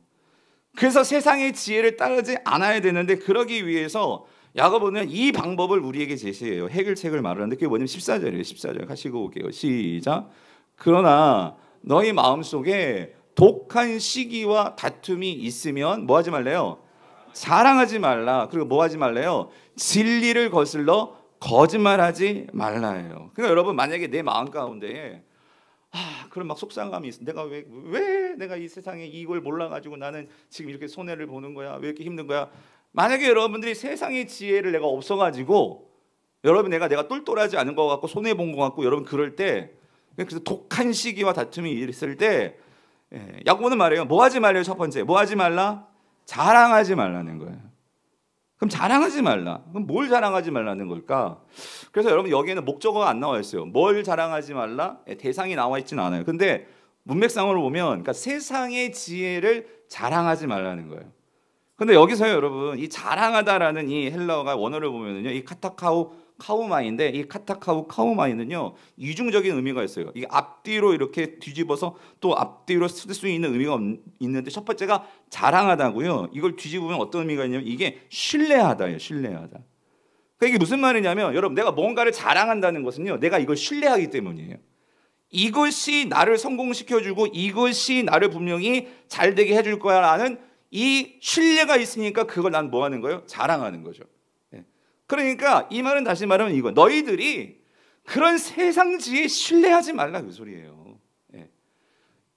그래서 세상의 지혜를 따르지 않아야 되는데 그러기 위해서 야고보는 이 방법을 우리에게 제시해요. 해결책을 말하는데 그게 뭐냐면 14절이에요. 14절 가시고 올게요. 시작. 그러나 너희 마음속에 독한 시기와 다툼이 있으면 뭐 하지 말래요? 자랑하지 말라. 그리고 뭐 하지 말래요? 진리를 거슬러 거짓말하지 말라예요. 그러니까 여러분 만약에 내 마음 가운데 그런 막 속상감이 있어. 내가 왜 내가 이 세상에 이걸 몰라가지고 나는 지금 이렇게 손해를 보는 거야? 왜 이렇게 힘든 거야? 만약에 여러분들이 세상의 지혜를 내가 없어가지고 여러분 내가 똘똘하지 않은 것 같고 손해 본 것 같고 여러분 그럴 때 그래서 독한 시기와 다툼이 있을 때 야고보는 말해요. 뭐 하지 말래요? 첫 번째 뭐 하지 말라? 자랑하지 말라는 거예요. 그럼 자랑하지 말라. 그럼 뭘 자랑하지 말라는 걸까? 그래서 여러분 여기에는 목적어가 안 나와 있어요. 뭘 자랑하지 말라? 대상이 나와 있지는 않아요. 근데 문맥상으로 보면 그러니까 세상의 지혜를 자랑하지 말라는 거예요. 근데 여기서요 여러분 이 자랑하다라는 이 헬라어가 원어를 보면은요 이 카우마이인데 이 카타카우 카우마이는요 이중적인 의미가 있어요. 이게 앞뒤로 이렇게 뒤집어서 또 앞뒤로 쓸 수 있는 의미가 있는데 첫 번째가 자랑하다고요. 이걸 뒤집으면 어떤 의미가 있냐면 이게 신뢰하다예요. 신뢰하다. 그러니까 이게 무슨 말이냐면 여러분 내가 뭔가를 자랑한다는 것은요 내가 이걸 신뢰하기 때문이에요. 이것이 나를 성공시켜주고 이것이 나를 분명히 잘되게 해줄 거야 라는 이 신뢰가 있으니까 그걸 난 뭐 하는 거예요? 자랑하는 거죠. 그러니까 이 말은 다시 말하면 이거 너희들이 그런 세상지에 신뢰하지 말라 그 소리예요.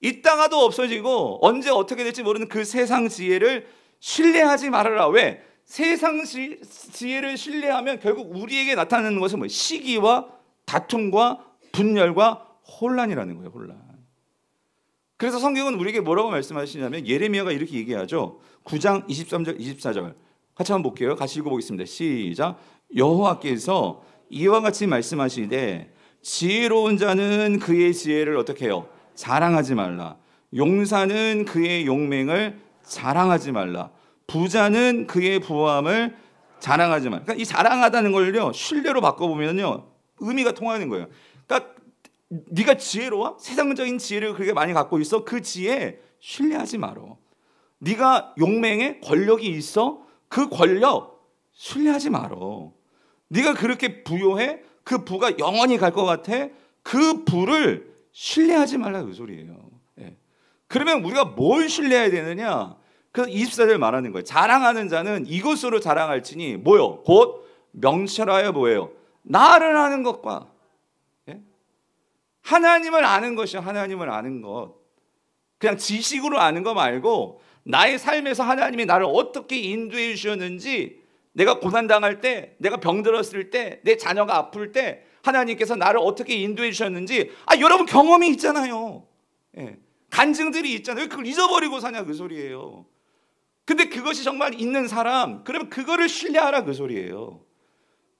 있다가도 없어지고 언제 어떻게 될지 모르는 그 세상 지혜를 신뢰하지 말아라. 왜? 세상 지혜를 신뢰하면 결국 우리에게 나타나는 것은 뭐 시기와 다툼과 분열과 혼란이라는 거예요. 혼란. 그래서 성경은 우리에게 뭐라고 말씀하시냐면 예레미야가 이렇게 얘기하죠. 9장 23절 24절 같이 한번 볼게요. 같이 읽어보겠습니다. 시작. 여호와께서 이와 같이 말씀하시되 지혜로운 자는 그의 지혜를 어떻게 해요? 자랑하지 말라. 용사는 그의 용맹을 자랑하지 말라. 부자는 그의 부함을 자랑하지 말라. 그러니까 이 자랑하다는 걸요 신뢰로 바꿔보면요 의미가 통하는 거예요. 그러니까 네가 지혜로워? 세상적인 지혜를 그렇게 많이 갖고 있어? 그 지혜 신뢰하지 말어. 네가 용맹에 권력이 있어? 그 권력 신뢰하지 말어. 네가 그렇게 부요해? 그 부가 영원히 갈 것 같아? 그 부를 신뢰하지 말라 그 소리예요. 그러면 우리가 뭘 신뢰해야 되느냐? 그 24절 말하는 거예요. 자랑하는 자는 이것으로 자랑할지니 뭐요? 곧 명철하여 뭐예요? 나를 아는 것과 하나님을 아는 것이요. 하나님을 아는 것. 그냥 지식으로 아는 거 말고 나의 삶에서 하나님이 나를 어떻게 인도해 주셨는지, 내가 고난당할 때, 내가 병들었을 때, 내 자녀가 아플 때 하나님께서 나를 어떻게 인도해 주셨는지 여러분 경험이 있잖아요. 간증들이 있잖아요. 왜 그걸 잊어버리고 사냐 그 소리예요. 근데 그것이 정말 있는 사람, 그러면 그거를 신뢰하라 그 소리예요.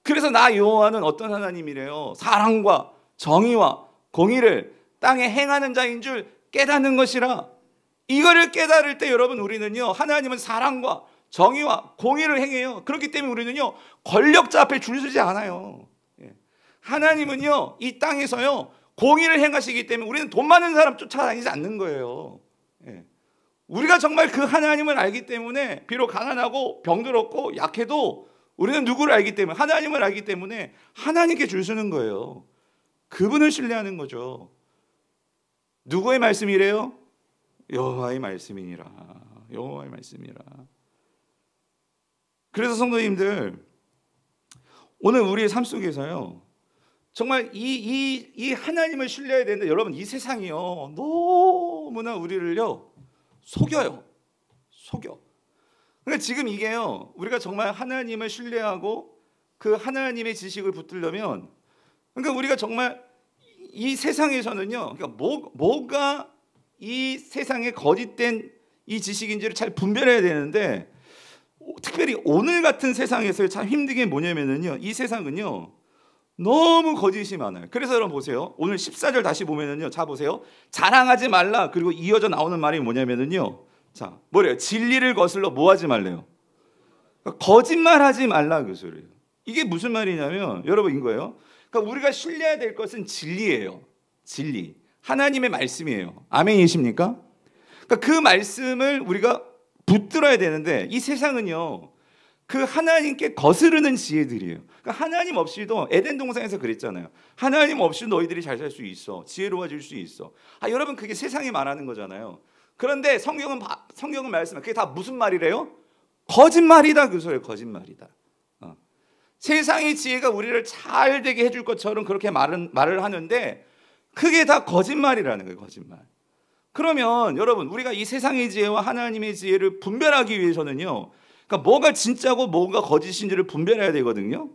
그래서 나 여호와는 어떤 하나님이래요? 사랑과 정의와 공의를 땅에 행하는 자인 줄 깨닫는 것이라. 이거를 깨달을 때 여러분 우리는요 하나님은 사랑과 정의와 공의를 행해요. 그렇기 때문에 우리는요 권력자 앞에 줄 서지 않아요. 하나님은요 이 땅에서요 공의를 행하시기 때문에 우리는 돈 많은 사람 쫓아다니지 않는 거예요. 우리가 정말 그 하나님을 알기 때문에 비록 가난하고 병들었고 약해도 우리는 누구를 알기 때문에, 하나님을 알기 때문에 하나님께 줄 서는 거예요. 그분을 신뢰하는 거죠. 누구의 말씀이래요? 여호와의 말씀이니라. 여호와의 말씀이라. 그래서 성도님들 오늘 우리의 삶 속에서요 정말 이 하나님을 신뢰해야 되는데 여러분 이 세상이요 너무나 우리를요 속여요. 속여. 그러니까 지금 이게요 우리가 정말 하나님을 신뢰하고 그 하나님의 지식을 붙들려면, 그러니까 우리가 정말 이 세상에서는요 그러니까 뭐가 이 세상의 거짓된 이 지식인지를 잘 분별해야 되는데, 특별히 오늘 같은 세상에서 참 힘든 게 뭐냐면요 이 세상은요 너무 거짓이 많아요. 그래서 여러분 보세요. 오늘 14절 다시 보면은요. 자 보세요. 자랑하지 말라. 그리고 이어져 나오는 말이 뭐냐면은요. 자, 뭐래요? 진리를 거슬러 뭐 하지 말래요? 거짓말하지 말라 그 소리예요. 이게 무슨 말이냐면 여러분 이거예요. 그러니까 우리가 신뢰해야 될 것은 진리예요. 진리. 하나님의 말씀이에요. 아멘이십니까? 그러니까 그 말씀을 우리가 붙들어야 되는데 이 세상은요. 그 하나님께 거스르는 지혜들이에요. 그러니까 하나님 없이도 에덴 동산에서 그랬잖아요. 하나님 없이 너희들이 잘 살 수 있어. 지혜로워질 수 있어. 여러분 그게 세상이 말하는 거잖아요. 그런데 성경은 말씀해. 그게 다 무슨 말이래요? 거짓말이다 그 소리예요. 거짓말이다. 세상의 지혜가 우리를 잘 되게 해줄 것처럼 그렇게 말을 하는데 그게 다 거짓말이라는 거예요. 거짓말. 그러면 여러분 우리가 이 세상의 지혜와 하나님의 지혜를 분별하기 위해서는요. 그러니까 뭐가 진짜고 뭐가 거짓인지를 분별해야 되거든요.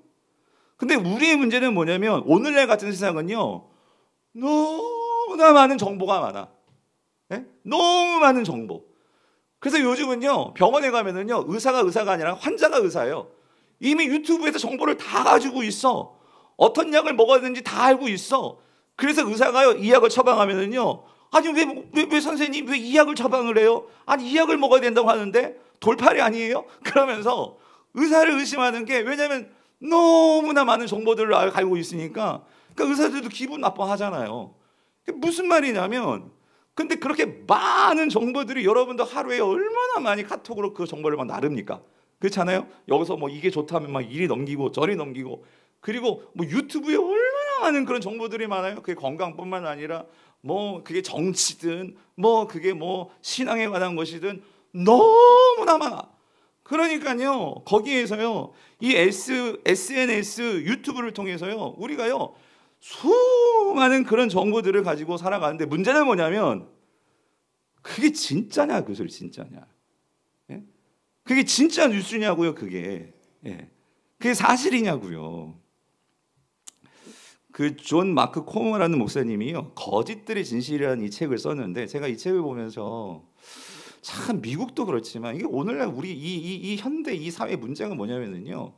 근데 우리의 문제는 뭐냐면 오늘날 같은 세상은요. 너무나 많은 정보가 많아. 너무 많은 정보. 그래서 요즘은요. 병원에 가면은요. 의사가 아니라 환자가 의사예요. 이미 유튜브에서 정보를 다 가지고 있어. 어떤 약을 먹어야 되는지 다 알고 있어. 그래서 의사가요. 이 약을 처방하면은요. 아니 왜 선생님 왜 이 약을 처방을 해요? 아니 이 약을 먹어야 된다고 하는데 돌팔이 아니에요? 그러면서 의사를 의심하는 게, 왜냐하면 너무나 많은 정보들을 알고 있으니까 그러니까 의사들도 기분 나빠하잖아요. 무슨 말이냐면 근데 그렇게 많은 정보들이 여러분도 하루에 얼마나 많이 카톡으로 그 정보를 막 나릅니까? 그렇잖아요. 여기서 뭐 이게 좋다면 막 이리 넘기고 저리 넘기고 그리고 뭐 유튜브에 얼마나 많은 그런 정보들이 많아요. 그게 건강뿐만 아니라 뭐 그게 정치든 뭐 그게 뭐 신앙에 관한 것이든 너무나 많아. 그러니까요 거기에서요 이 SNS 유튜브를 통해서요 우리가요 수많은 그런 정보들을 가지고 살아가는데 문제는 뭐냐면 그게 진짜냐 그것을 진짜냐 예? 그게 진짜 뉴스냐고요 그게 예. 그게 사실이냐고요. 그 존 마크 코모라는 목사님이요 거짓들의 진실이라는 이 책을 썼는데 제가 이 책을 보면서 참 미국도 그렇지만 이게 오늘날 우리 이 현대 이 사회 문제가 뭐냐면요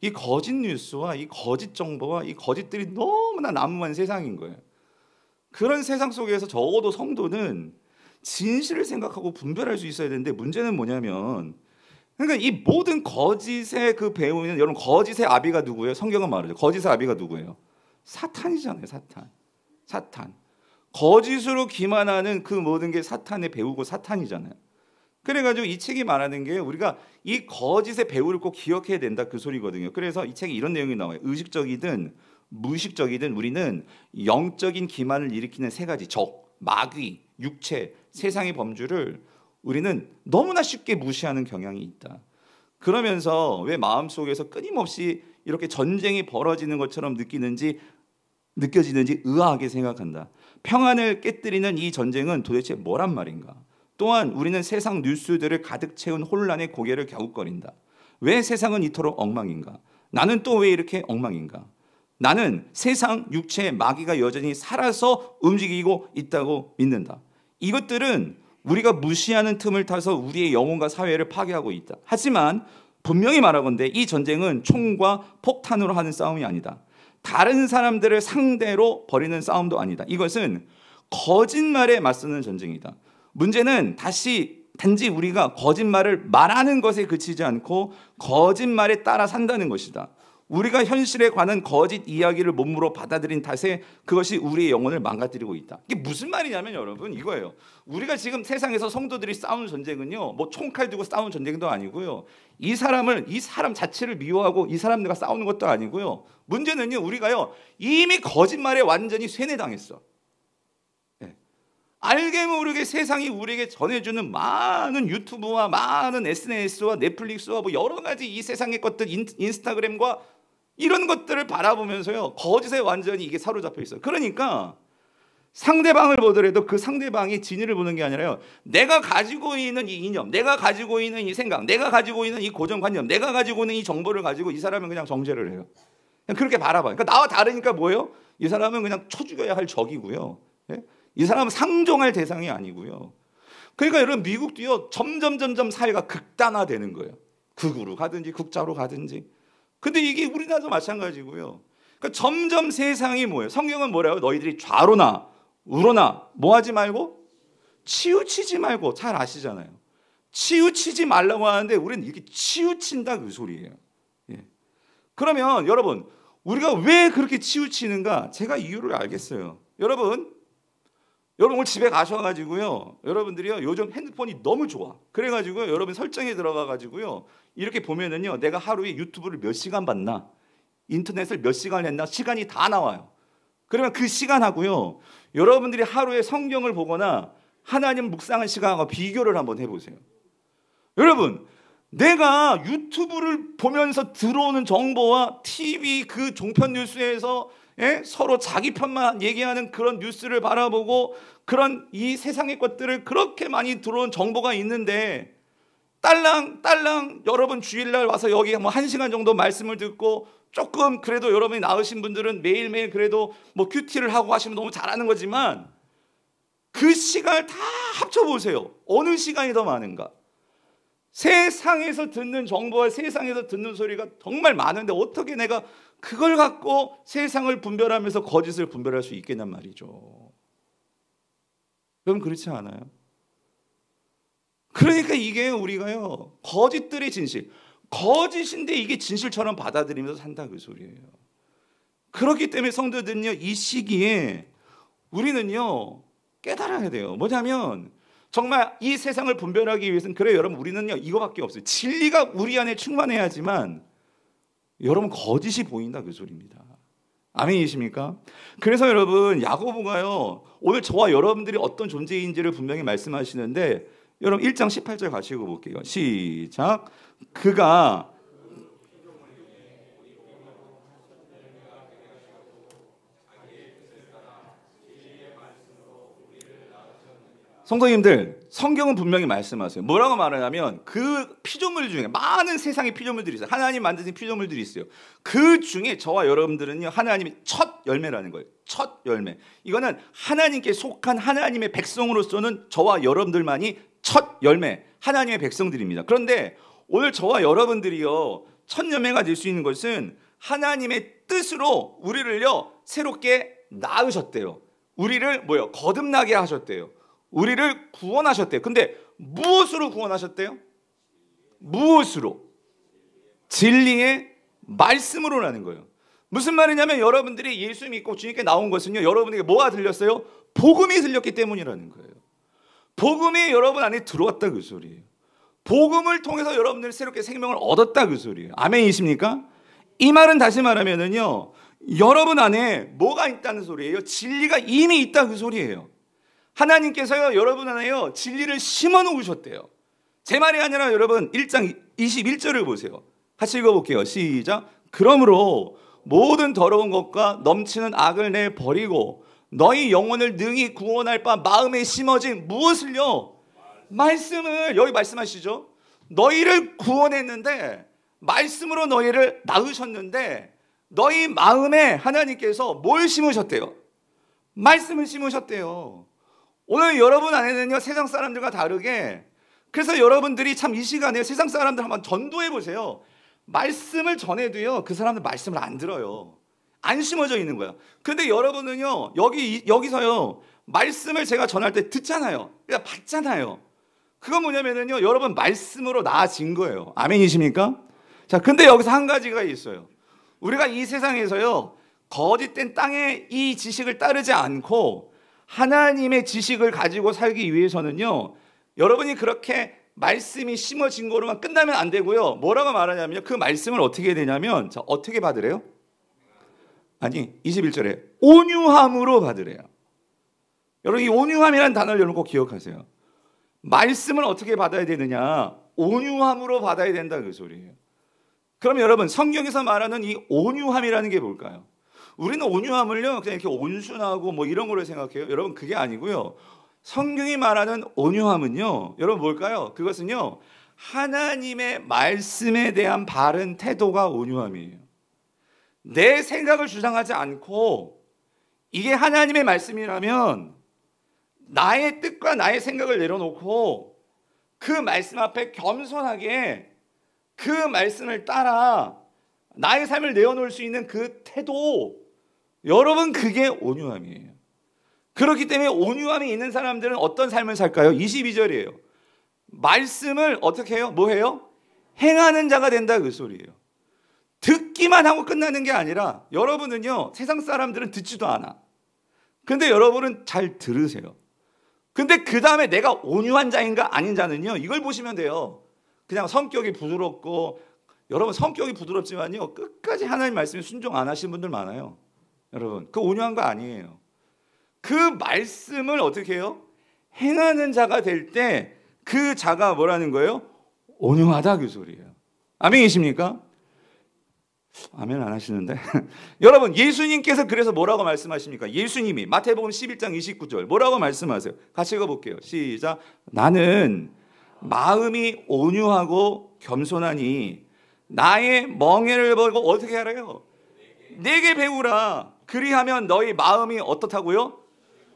이 거짓 뉴스와 이 거짓 정보와 이 거짓들이 너무나 난무한 세상인 거예요. 그런 세상 속에서 적어도 성도는 진실을 생각하고 분별할 수 있어야 되는데 문제는 뭐냐면 그러니까 이 모든 거짓의 그 배우는 여러분 거짓의 아비가 누구예요? 성경은 말하죠. 거짓의 아비가 누구예요? 사탄이잖아요. 사탄. 거짓으로 기만하는 그 모든 게 사탄의 배우고 사탄이잖아요. 그래가지고 이 책이 말하는 게 우리가 이 거짓의 배우를 꼭 기억해야 된다 그 소리거든요. 그래서 이 책에 이런 내용이 나와요. 의식적이든 무의식적이든 우리는 영적인 기만을 일으키는 세 가지 적, 마귀, 육체, 세상의 범주를 우리는 너무나 쉽게 무시하는 경향이 있다. 그러면서 왜 마음속에서 끊임없이 이렇게 전쟁이 벌어지는 것처럼 느껴지는지 의아하게 생각한다. 평안을 깨뜨리는 이 전쟁은 도대체 뭐란 말인가? 또한 우리는 세상 뉴스들을 가득 채운 혼란에 고개를 갸웃거린다. 왜 세상은 이토록 엉망인가? 나는 또 왜 이렇게 엉망인가? 나는 세상 육체의 마귀가 여전히 살아서 움직이고 있다고 믿는다. 이것들은 우리가 무시하는 틈을 타서 우리의 영혼과 사회를 파괴하고 있다. 하지만 분명히 말하건대 이 전쟁은 총과 폭탄으로 하는 싸움이 아니다. 다른 사람들을 상대로 벌이는 싸움도 아니다. 이것은 거짓말에 맞서는 전쟁이다. 문제는 단지 우리가 거짓말을 말하는 것에 그치지 않고 거짓말에 따라 산다는 것이다. 우리가 현실에 관한 거짓 이야기를 몸으로 받아들인 탓에 그것이 우리의 영혼을 망가뜨리고 있다. 이게 무슨 말이냐면 여러분 이거예요. 우리가 지금 세상에서 성도들이 싸우는 전쟁은요 뭐 총칼 두고 싸우는 전쟁도 아니고요 이 사람 자체를 미워하고 이 사람들과 싸우는 것도 아니고요 문제는요 우리가요 이미 거짓말에 완전히 쇠뇌당했어. 알게 모르게 세상이 우리에게 전해주는 많은 유튜브와 많은 SNS와 넷플릭스와 뭐 여러 가지 이 세상의 것들 인스타그램과 이런 것들을 바라보면서요 거짓에 완전히 이게 사로잡혀 있어요. 그러니까 상대방을 보더라도 그 상대방이 진위를 보는 게 아니라요 내가 가지고 있는 이 이념, 내가 가지고 있는 이 생각, 내가 가지고 있는 이 고정관념, 내가 가지고 있는 이 정보를 가지고 이 사람은 그냥 정죄를 해요. 그냥 그렇게 바라봐요. 그러니까 나와 다르니까 뭐예요? 이 사람은 그냥 쳐 죽여야 할 적이고요. 이 사람은 상종할 대상이 아니고요. 그러니까 여러분 미국도요 점점 사회가 극단화되는 거예요. 극으로 가든지 극자로 가든지. 근데 이게 우리나라도 마찬가지고요. 그러니까 점점 세상이 뭐예요? 성경은 뭐라고? 너희들이 좌로나 우로나 뭐 하지 말고 치우치지 말고. 잘 아시잖아요. 치우치지 말라고 하는데 우리는 이렇게 치우친다 그 소리예요. 그러면 여러분 우리가 왜 그렇게 치우치는가? 제가 이유를 알겠어요. 여러분 오늘 집에 가셔가지고요 여러분들이요 요즘 핸드폰이 너무 좋아. 그래가지고 여러분 설정에 들어가가지고요 이렇게 보면은요 내가 하루에 유튜브를 몇 시간 봤나 인터넷을 몇 시간 했나 시간이 다 나와요. 그러면 그 시간하고요 여러분들이 하루에 성경을 보거나 하나님 묵상한 시간하고 비교를 한번 해보세요. 여러분 내가 유튜브를 보면서 들어오는 정보와 TV 그 종편 뉴스에서 서로 자기 편만 얘기하는 그런 뉴스를 바라보고 그런 이 세상의 것들을 그렇게 많이 들어온 정보가 있는데 딸랑 여러분 주일날 와서 여기 뭐 1시간 정도 말씀을 듣고 조금 그래도 여러분이 나으신 분들은 매일매일 그래도 뭐 큐티를 하고 하시면 너무 잘하는 거지만 그 시간을 다 합쳐보세요. 어느 시간이 더 많은가? 세상에서 듣는 정보와 세상에서 듣는 소리가 정말 많은데 어떻게 내가 그걸 갖고 세상을 분별하면서 거짓을 분별할 수 있겠냔 말이죠. 여러분 그렇지 않아요? 그러니까 이게 우리가요 거짓들의 진실, 거짓인데 이게 진실처럼 받아들이면서 산다 그 소리예요. 그렇기 때문에 성도들은요, 이 시기에 우리는요 깨달아야 돼요. 뭐냐면 정말 이 세상을 분별하기 위해서는, 그래요 여러분, 우리는요 이거밖에 없어요. 진리가 우리 안에 충만해야지만 여러분 거짓이 보인다 그 소리입니다. 아멘이십니까? 그래서 여러분 야고보가요 오늘 저와 여러분들이 어떤 존재인지를 분명히 말씀하시는데, 여러분 1장 18절 가시고 볼게요. 시작. 그가 성도님들, 성경은 분명히 말씀하세요. 뭐라고 말하냐면 그 피조물 중에 많은 세상의 피조물들이 있어요. 하나님 만드신 피조물들이 있어요. 그 중에 저와 여러분들은요 하나님의 첫 열매라는 거예요. 첫 열매. 이거는 하나님께 속한 하나님의 백성으로서는 저와 여러분들만이 첫 열매, 하나님의 백성들입니다. 그런데 오늘 저와 여러분들이요 첫 열매가 될 수 있는 것은 하나님의 뜻으로 우리를요 새롭게 낳으셨대요. 우리를 뭐요? 거듭나게 하셨대요. 우리를 구원하셨대요. 근데 무엇으로 구원하셨대요? 무엇으로? 진리의 말씀으로라는 거예요. 무슨 말이냐면 여러분들이 예수 믿고 주님께 나온 것은요 여러분에게 뭐가 들렸어요? 복음이 들렸기 때문이라는 거예요. 복음이 여러분 안에 들어왔다 그 소리예요. 복음을 통해서 여러분들이 새롭게 생명을 얻었다 그 소리예요. 아멘이십니까? 이 말은 다시 말하면은요 여러분 안에 뭐가 있다는 소리예요? 진리가 이미 있다 그 소리예요. 하나님께서요 여러분 안에요 진리를 심어 놓으셨대요. 제 말이 아니라 여러분 1장 21절을 보세요. 같이 읽어볼게요. 시작. 그러므로 모든 더러운 것과 넘치는 악을 내버리고 너희 영혼을 능히 구원할 바 마음에 심어진 무엇을요? 말씀을. 여기 말씀하시죠. 너희를 구원했는데 말씀으로 너희를 낳으셨는데 너희 마음에 하나님께서 뭘 심으셨대요? 말씀을 심으셨대요. 오늘 여러분 안에는요 세상 사람들과 다르게, 그래서 여러분들이 참 이 시간에 세상 사람들 한번 전도해 보세요. 말씀을 전해도요 그 사람들 말씀을 안 들어요. 안 심어져 있는 거야. 근데 여러분은요 여기서요 말씀을 제가 전할 때 듣잖아요. 그러니까 받잖아요. 그건 뭐냐면은요 여러분 말씀으로 나아진 거예요. 아멘이십니까? 자, 근데 여기서 한 가지가 있어요. 우리가 이 세상에서요 거짓된 땅의 이 지식을 따르지 않고 하나님의 지식을 가지고 살기 위해서는요 여러분이 그렇게 말씀이 심어진 거로만 끝나면 안 되고요. 뭐라고 말하냐면요 그 말씀을 어떻게 해야 되냐면, 자, 어떻게 받으래요? 아니 21절에 온유함으로 받으래요. 여러분 이 온유함이라는 단어를 여러분 꼭 기억하세요. 말씀을 어떻게 받아야 되느냐? 온유함으로 받아야 된다 그 소리예요. 그럼 여러분 성경에서 말하는 이 온유함이라는 게 뭘까요? 우리는 온유함을요 그냥 이렇게 온순하고 뭐 이런 거로 생각해요. 여러분 그게 아니고요. 성경이 말하는 온유함은요 여러분 뭘까요? 그것은요 하나님의 말씀에 대한 바른 태도가 온유함이에요. 내 생각을 주장하지 않고 이게 하나님의 말씀이라면 나의 뜻과 나의 생각을 내려놓고 그 말씀 앞에 겸손하게 그 말씀을 따라 나의 삶을 내어놓을 수 있는 그 태도, 여러분 그게 온유함이에요. 그렇기 때문에 온유함이 있는 사람들은 어떤 삶을 살까요? 22절이에요. 말씀을 어떻게 해요? 뭐 해요? 행하는 자가 된다 그 소리예요. 듣기만 하고 끝나는 게 아니라 여러분은요 세상 사람들은 듣지도 않아. 근데 여러분은 잘 들으세요. 근데 그 다음에 내가 온유한 자인가 아닌 자는요 이걸 보시면 돼요. 그냥 성격이 부드럽고, 여러분 성격이 부드럽지만요 끝까지 하나님 말씀에 순종 안 하신 분들 많아요. 여러분 그 온유한 거 아니에요. 그 말씀을 어떻게 해요? 행하는 자가 될 때 그 자가 뭐라는 거예요? 온유하다 그 소리예요. 아멘이십니까? 아멘 안 하시는데 여러분 예수님께서 그래서 뭐라고 말씀하십니까? 예수님이 마태복음 11장 29절 뭐라고 말씀하세요? 같이 읽어볼게요. 시작. 나는 마음이 온유하고 겸손하니 나의 멍에를 보고 어떻게 하래요? 내게 배우라. 그리하면 너희 마음이 어떻다고요?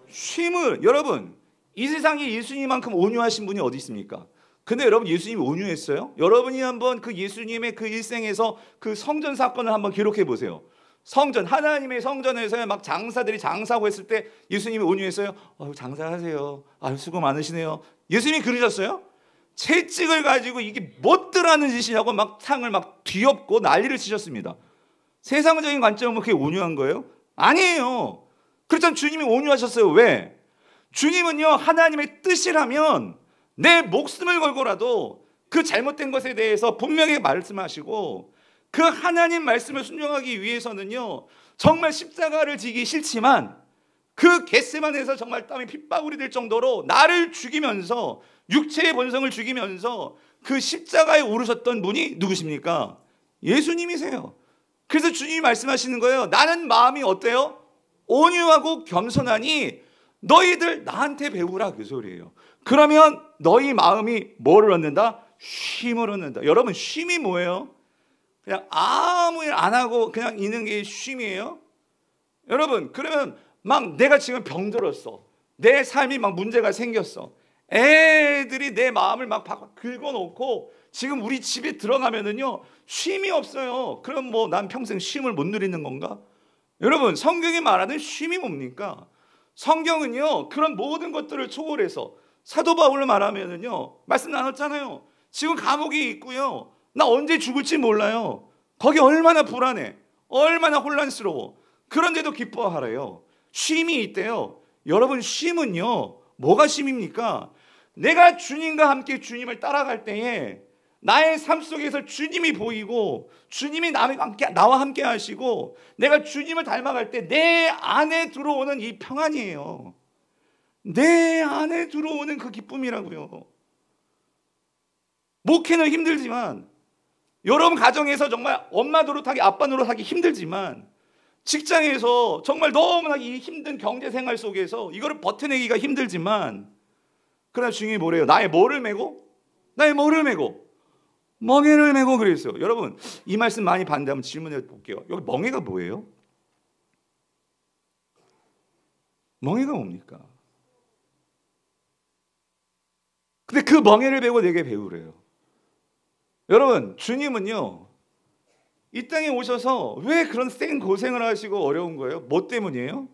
쉼을. 여러분 이 세상에 예수님만큼 온유하신 분이 어디 있습니까? 근데 여러분 예수님이 온유했어요? 여러분이 한번 그 예수님의 그 일생에서 그 성전 사건을 한번 기록해 보세요. 성전, 하나님의 성전에서 막 장사들이 장사하고 했을 때 예수님이 온유했어요? 장사하세요. 수고 많으시네요. 예수님이 그러셨어요? 채찍을 가지고 이게 뭣들하는 짓이냐고 막 상을 막 뒤엎고 난리를 치셨습니다. 세상적인 관점은 그게 온유한 거예요? 아니에요. 그렇다면 주님이 온유하셨어요. 왜? 주님은요, 하나님의 뜻이라면 내 목숨을 걸고라도 그 잘못된 것에 대해서 분명히 말씀하시고, 그 하나님 말씀을 순종하기 위해서는요, 정말 십자가를 지기 싫지만 그 겟세마네에서 정말 땀이 핏방울이 될 정도로 나를 죽이면서, 육체의 본성을 죽이면서 그 십자가에 오르셨던 분이 누구십니까? 예수님이세요. 그래서 주님이 말씀하시는 거예요. 나는 마음이 어때요? 온유하고 겸손하니 너희들 나한테 배우라, 그 소리예요. 그러면 너희 마음이 뭐를 얻는다? 쉼을 얻는다. 여러분, 쉼이 뭐예요? 그냥 아무 일 안 하고 그냥 있는 게 쉼이에요? 여러분, 그러면 막 내가 지금 병들었어. 내 삶이 막 문제가 생겼어. 애들이 내 마음을 막 긁어놓고 지금 우리 집에 들어가면은요, 쉼이 없어요. 그럼 뭐 난 평생 쉼을 못 누리는 건가? 여러분, 성경이 말하는 쉼이 뭡니까? 성경은요, 그런 모든 것들을 초월해서, 사도 바울로 말하면은요, 말씀 나눴잖아요. 지금 감옥에 있고요, 나 언제 죽을지 몰라요. 거기 얼마나 불안해, 얼마나 혼란스러워. 그런데도 기뻐하래요. 쉼이 있대요. 여러분, 쉼은요, 뭐가 쉼입니까? 내가 주님과 함께 주님을 따라갈 때에 나의 삶 속에서 주님이 보이고 주님이 나와 함께 하시고 내가 주님을 닮아갈 때 내 안에 들어오는 이 평안이에요. 내 안에 들어오는 그 기쁨이라고요. 목회는 힘들지만, 여러분 가정에서 정말 엄마 노릇하기, 아빠 노릇하기 힘들지만, 직장에서 정말 너무나 이 힘든 경제 생활 속에서 이거를 버텨내기가 힘들지만, 그러나 주님이 뭐래요? 나의 뭐를 메고? 나의 뭐를 메고? 멍에를 메고 그랬어요. 여러분, 이 말씀 많이 봤는데 한번 질문해 볼게요. 여기 멍에가 뭐예요? 멍에가 뭡니까? 근데 그 멍에를 메고 내게 배우래요. 여러분, 주님은요, 이 땅에 오셔서 왜 그런 생 고생을 하시고 어려운 거예요? 뭐 때문이에요?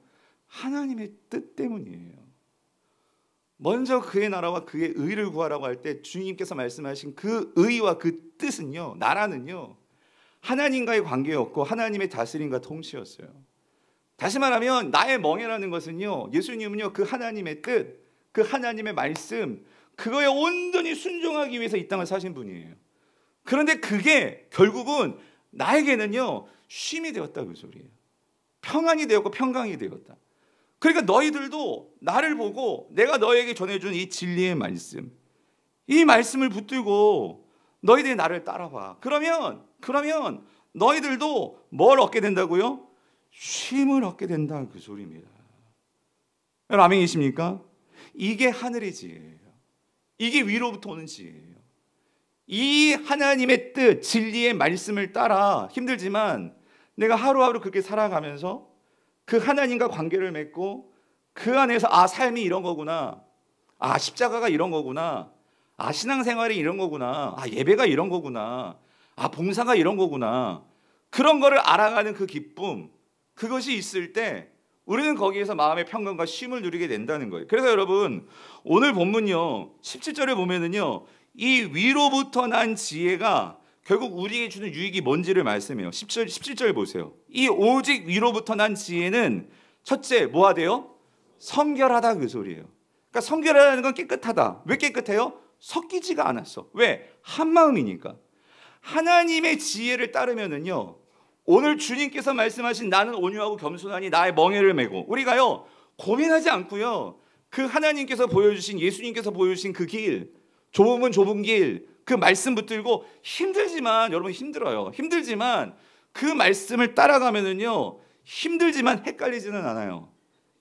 하나님의 뜻 때문이에요. 먼저 그의 나라와 그의 의를 구하라고 할 때 주님께서 말씀하신 그 의와 그 뜻은요, 나라는요, 하나님과의 관계였고 하나님의 다스림과 통치였어요. 다시 말하면 나의 멍에라는 것은요, 예수님은요, 그 하나님의 뜻, 그 하나님의 말씀, 그거에 온전히 순종하기 위해서 이 땅을 사신 분이에요. 그런데 그게 결국은 나에게는요, 쉼이 되었다, 그 소리예요. 평안이 되었고 평강이 되었다. 그러니까 너희들도 나를 보고 내가 너에게 전해준 이 진리의 말씀, 이 말씀을 붙들고 너희들이 나를 따라봐. 그러면 너희들도 뭘 얻게 된다고요? 쉼을 얻게 된다, 그 소리입니다. 여러분, 아멘이십니까? 이게 하늘의 지혜예요. 이게 위로부터 오는 지혜예요. 이 하나님의 뜻, 진리의 말씀을 따라 힘들지만 내가 하루하루 그렇게 살아가면서 그 하나님과 관계를 맺고 그 안에서 삶이 이런 거구나, 십자가가 이런 거구나, 신앙생활이 이런 거구나, 예배가 이런 거구나, 봉사가 이런 거구나, 그런 거를 알아가는 그 기쁨, 그것이 있을 때 우리는 거기에서 마음의 평강과 쉼을 누리게 된다는 거예요. 그래서 여러분, 오늘 본문요 17절에 보면은요, 이 위로부터 난 지혜가 결국 우리에게 주는 유익이 뭔지를 말씀해요. 17절 보세요. 이 오직 위로부터 난 지혜는 첫째 뭐가 돼요? 성결하다, 그 소리예요. 그러니까 성결하다는 건 깨끗하다. 왜 깨끗해요? 섞이지가 않았어. 왜? 한 마음이니까. 하나님의 지혜를 따르면은요, 오늘 주님께서 말씀하신 나는 온유하고 겸손하니 나의 멍에를 메고, 우리가요 고민하지 않고요, 그 하나님께서 보여주신, 예수님께서 보여주신 그 길, 좁으면 좁은 길, 그 말씀 붙들고, 힘들지만, 여러분 힘들어요. 힘들지만 그 말씀을 따라가면은요, 힘들지만 헷갈리지는 않아요.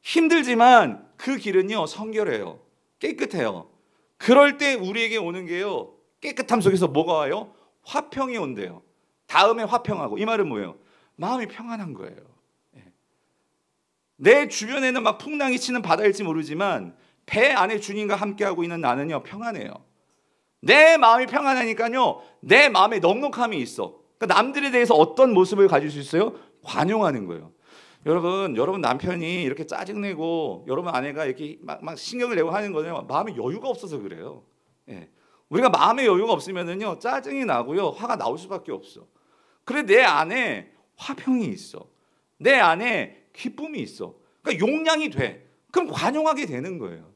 힘들지만 그 길은요 성결해요. 깨끗해요. 그럴 때 우리에게 오는 게요, 깨끗함 속에서 뭐가 와요? 화평이 온대요. 다음에 화평하고, 이 말은 뭐예요? 마음이 평안한 거예요. 내 주변에는 막 풍랑이 치는 바다일지 모르지만 배 안에 주님과 함께하고 있는 나는요 평안해요. 내 마음이 평안하니까요, 내 마음에 넉넉함이 있어. 그러니까 남들에 대해서 어떤 모습을 가질 수 있어요? 관용하는 거예요. 여러분 남편이 이렇게 짜증내고 여러분 아내가 이렇게 막 신경을 내고 하는 거는요, 마음에 여유가 없어서 그래요. 우리가 마음의 여유가 없으면은요 짜증이 나고요 화가 나올 수밖에 없어. 그래 내 안에 화평이 있어. 내 안에 기쁨이 있어. 그러니까 용량이 돼. 그럼 관용하게 되는 거예요.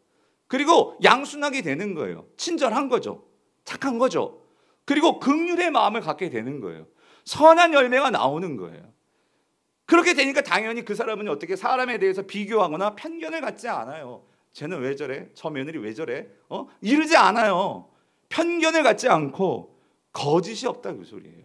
그리고 양순하게 되는 거예요. 친절한 거죠. 착한 거죠. 그리고 긍휼의 마음을 갖게 되는 거예요. 선한 열매가 나오는 거예요. 그렇게 되니까 당연히 그 사람은 어떻게 사람에 대해서 비교하거나 편견을 갖지 않아요. 쟤는 왜 저래? 저 며느리 왜 저래? 이러지 않아요. 편견을 갖지 않고 거짓이 없다 그 소리예요.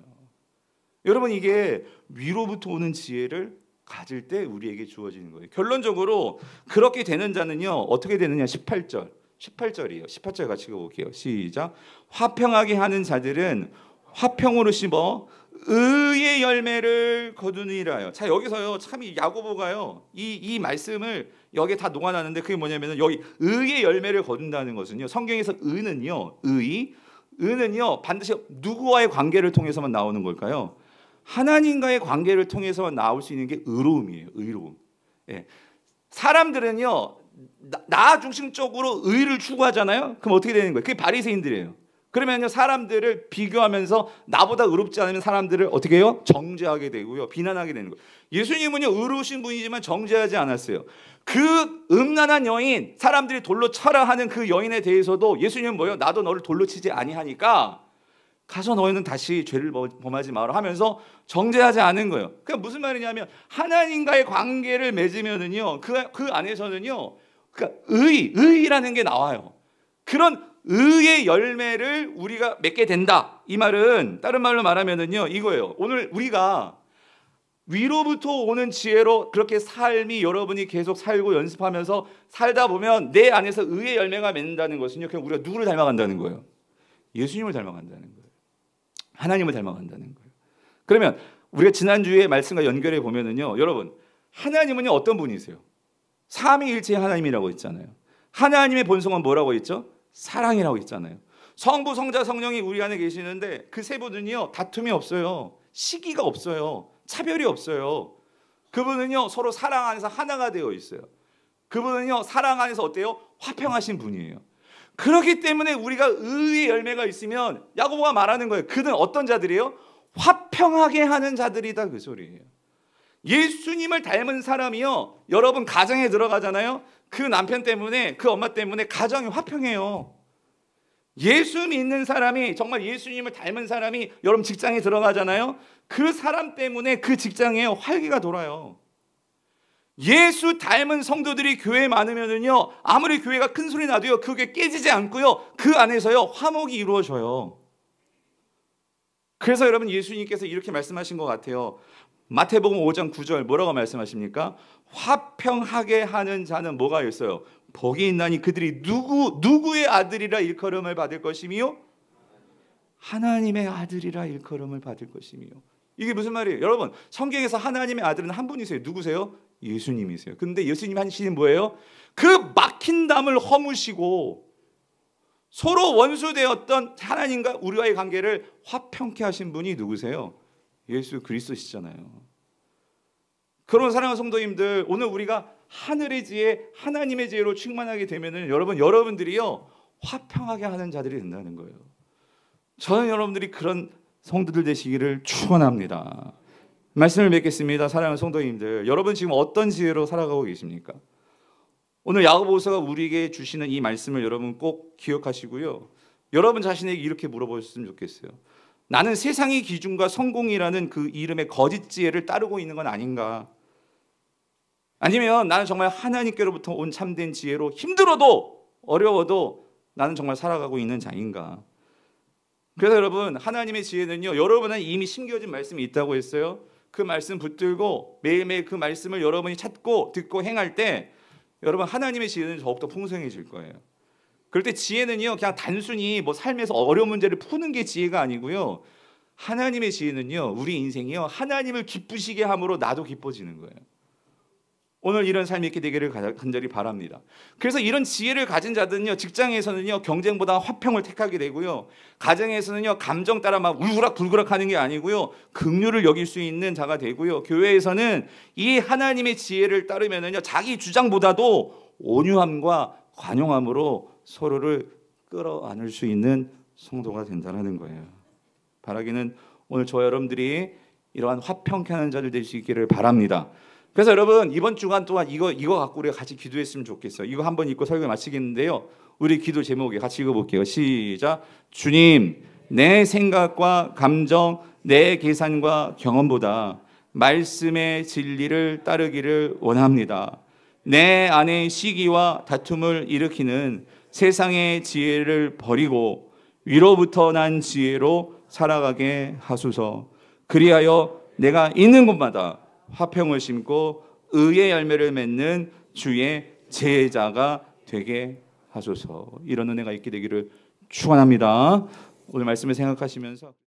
여러분 이게 위로부터 오는 지혜를 가질 때 우리에게 주어지는 거예요. 결론적으로 그렇게 되는 자는요 어떻게 되느냐 18절이에요. 18절 같이 읽어볼게요. 시작. 화평하게 하는 자들은 화평으로 씹어 의의 열매를 거두니라요. 자 여기서요 참 이 야고보가요 이 말씀을 여기에 다 녹아놨는데 그게 뭐냐면은 여기 의의 열매를 거둔다는 것은요 성경에서 의는요 반드시 누구와의 관계를 통해서만 나오는 걸까요? 하나님과의 관계를 통해서만 나올 수 있는 게 의로움이에요. 의로움. 예. 사람들은요 나 중심적으로 의를 추구하잖아요. 그럼 어떻게 되는 거예요? 그게 바리새인들이에요. 그러면요 사람들을 비교하면서 나보다 의롭지 않으면 사람들을 어떻게 해요? 정죄하게 되고요 비난하게 되는 거예요. 예수님은요 의로우신 분이지만 정죄하지 않았어요. 그 음란한 여인, 사람들이 돌로 쳐라 하는 그 여인에 대해서도 예수님은 뭐예요? 나도 너를 돌로 치지 아니하니까 가서 너희는 다시 죄를 범하지 마라 하면서 정죄하지 않은 거예요. 그러니까 무슨 말이냐면 하나님과의 관계를 맺으면은요 그 안에서는요 그러니까 의라는 게 나와요. 그런 의의 열매를 우리가 맺게 된다. 이 말은 다른 말로 말하면은요 이거예요. 오늘 우리가 위로부터 오는 지혜로 그렇게 삶이 여러분이 계속 살고 연습하면서 살다 보면 내 안에서 의의 열매가 맺는다는 것은요 그냥 우리가 누구를 닮아간다는 거예요? 예수님을 닮아간다는 거예요. 하나님을 닮아간다는 거예요. 그러면 우리가 지난주에 말씀과 연결해 보면은요 여러분 하나님은요 어떤 분이세요? 삼위일체 하나님이라고 했잖아요. 하나님의 본성은 뭐라고 했죠? 사랑이라고 했잖아요. 성부, 성자, 성령이 우리 안에 계시는데 그 세 분은요 다툼이 없어요. 시기가 없어요. 차별이 없어요. 그분은요 서로 사랑 안에서 하나가 되어 있어요. 그분은요 사랑 안에서 어때요? 화평하신 분이에요. 그렇기 때문에 우리가 의의 열매가 있으면 야고보가 말하는 거예요. 그는 어떤 자들이에요? 화평하게 하는 자들이다 그 소리예요. 예수님을 닮은 사람이요 여러분 가정에 들어가잖아요. 그 남편 때문에 그 엄마 때문에 가정이 화평해요. 예수 믿는 사람이 정말 예수님을 닮은 사람이 여러분 직장에 들어가잖아요. 그 사람 때문에 그 직장에 활기가 돌아요. 예수 닮은 성도들이 교회에 많으면은요 아무리 교회가 큰 소리 나도요 그게 깨지지 않고요 그 안에서요 화목이 이루어져요. 그래서 여러분 예수님께서 이렇게 말씀하신 것 같아요. 마태복음 5장 9절 뭐라고 말씀하십니까? 화평하게 하는 자는 뭐가 있어요? 복이 있나니 그들이 누구의 아들이라 일컬음을 받을 것이며 하나님의 아들이라 일컬음을 받을 것이며. 이게 무슨 말이에요? 여러분 성경에서 하나님의 아들은 한 분이세요. 누구세요? 예수님이세요. 근데 예수님 하시는 뭐예요? 그 막힌 담을 허무시고 서로 원수되었던 하나님과 우리와의 관계를 화평케 하신 분이 누구세요? 예수 그리스도시잖아요. 그런 사랑하는 성도님들, 오늘 우리가 하늘의 지혜, 하나님의 지혜로 충만하게 되면은 여러분들이요 화평하게 하는 자들이 된다는 거예요. 저는 여러분들이 그런 성도들 되시기를 축원합니다. 말씀을 맺겠습니다. 사랑하는 성도님들, 여러분 지금 어떤 지혜로 살아가고 계십니까? 오늘 야고보서가 우리에게 주시는 이 말씀을 여러분 꼭 기억하시고요. 여러분 자신에게 이렇게 물어보셨으면 좋겠어요. 나는 세상의 기준과 성공이라는 그 이름의 거짓 지혜를 따르고 있는 건 아닌가? 아니면 나는 정말 하나님께로부터 온 참된 지혜로 힘들어도 어려워도 나는 정말 살아가고 있는 자인가? 그래서 여러분 하나님의 지혜는요 여러분은 이미 심겨진 말씀이 있다고 했어요. 그 말씀 붙들고 매일매일 그 말씀을 여러분이 찾고 듣고 행할 때 여러분 하나님의 지혜는 더욱더 풍성해질 거예요. 그럴 때 지혜는요 그냥 단순히 뭐 삶에서 어려운 문제를 푸는 게 지혜가 아니고요, 하나님의 지혜는요 우리 인생이요 하나님을 기쁘시게 함으로 나도 기뻐지는 거예요. 오늘 이런 삶이 있게 되기를 간절히 바랍니다. 그래서 이런 지혜를 가진 자들은요 직장에서는요 경쟁보다 화평을 택하게 되고요, 가정에서는요 감정 따라 막 울그락불그락 하는 게 아니고요 긍휼을 여길 수 있는 자가 되고요, 교회에서는 이 하나님의 지혜를 따르면은요 자기 주장보다도 온유함과 관용함으로 서로를 끌어안을 수 있는 성도가 된다는 거예요. 바라기는 오늘 저와 여러분들이 이러한 화평케 하는 자들 될 수 있기를 바랍니다. 그래서 여러분 이번 주간 동안 이거 갖고 우리가 같이 기도했으면 좋겠어요. 이거 한번 읽고 설교 마치겠는데요. 우리 기도 제목에 같이 읽어볼게요. 시작. 주님, 내 생각과 감정, 내 계산과 경험보다 말씀의 진리를 따르기를 원합니다. 내 안에 시기와 다툼을 일으키는 세상의 지혜를 버리고 위로부터 난 지혜로 살아가게 하소서. 그리하여 내가 있는 곳마다 화평을 심고 의의 열매를 맺는 주의 제자가 되게 하소서. 이런 은혜가 있게 되기를 축원합니다. 오늘 말씀을 생각하시면서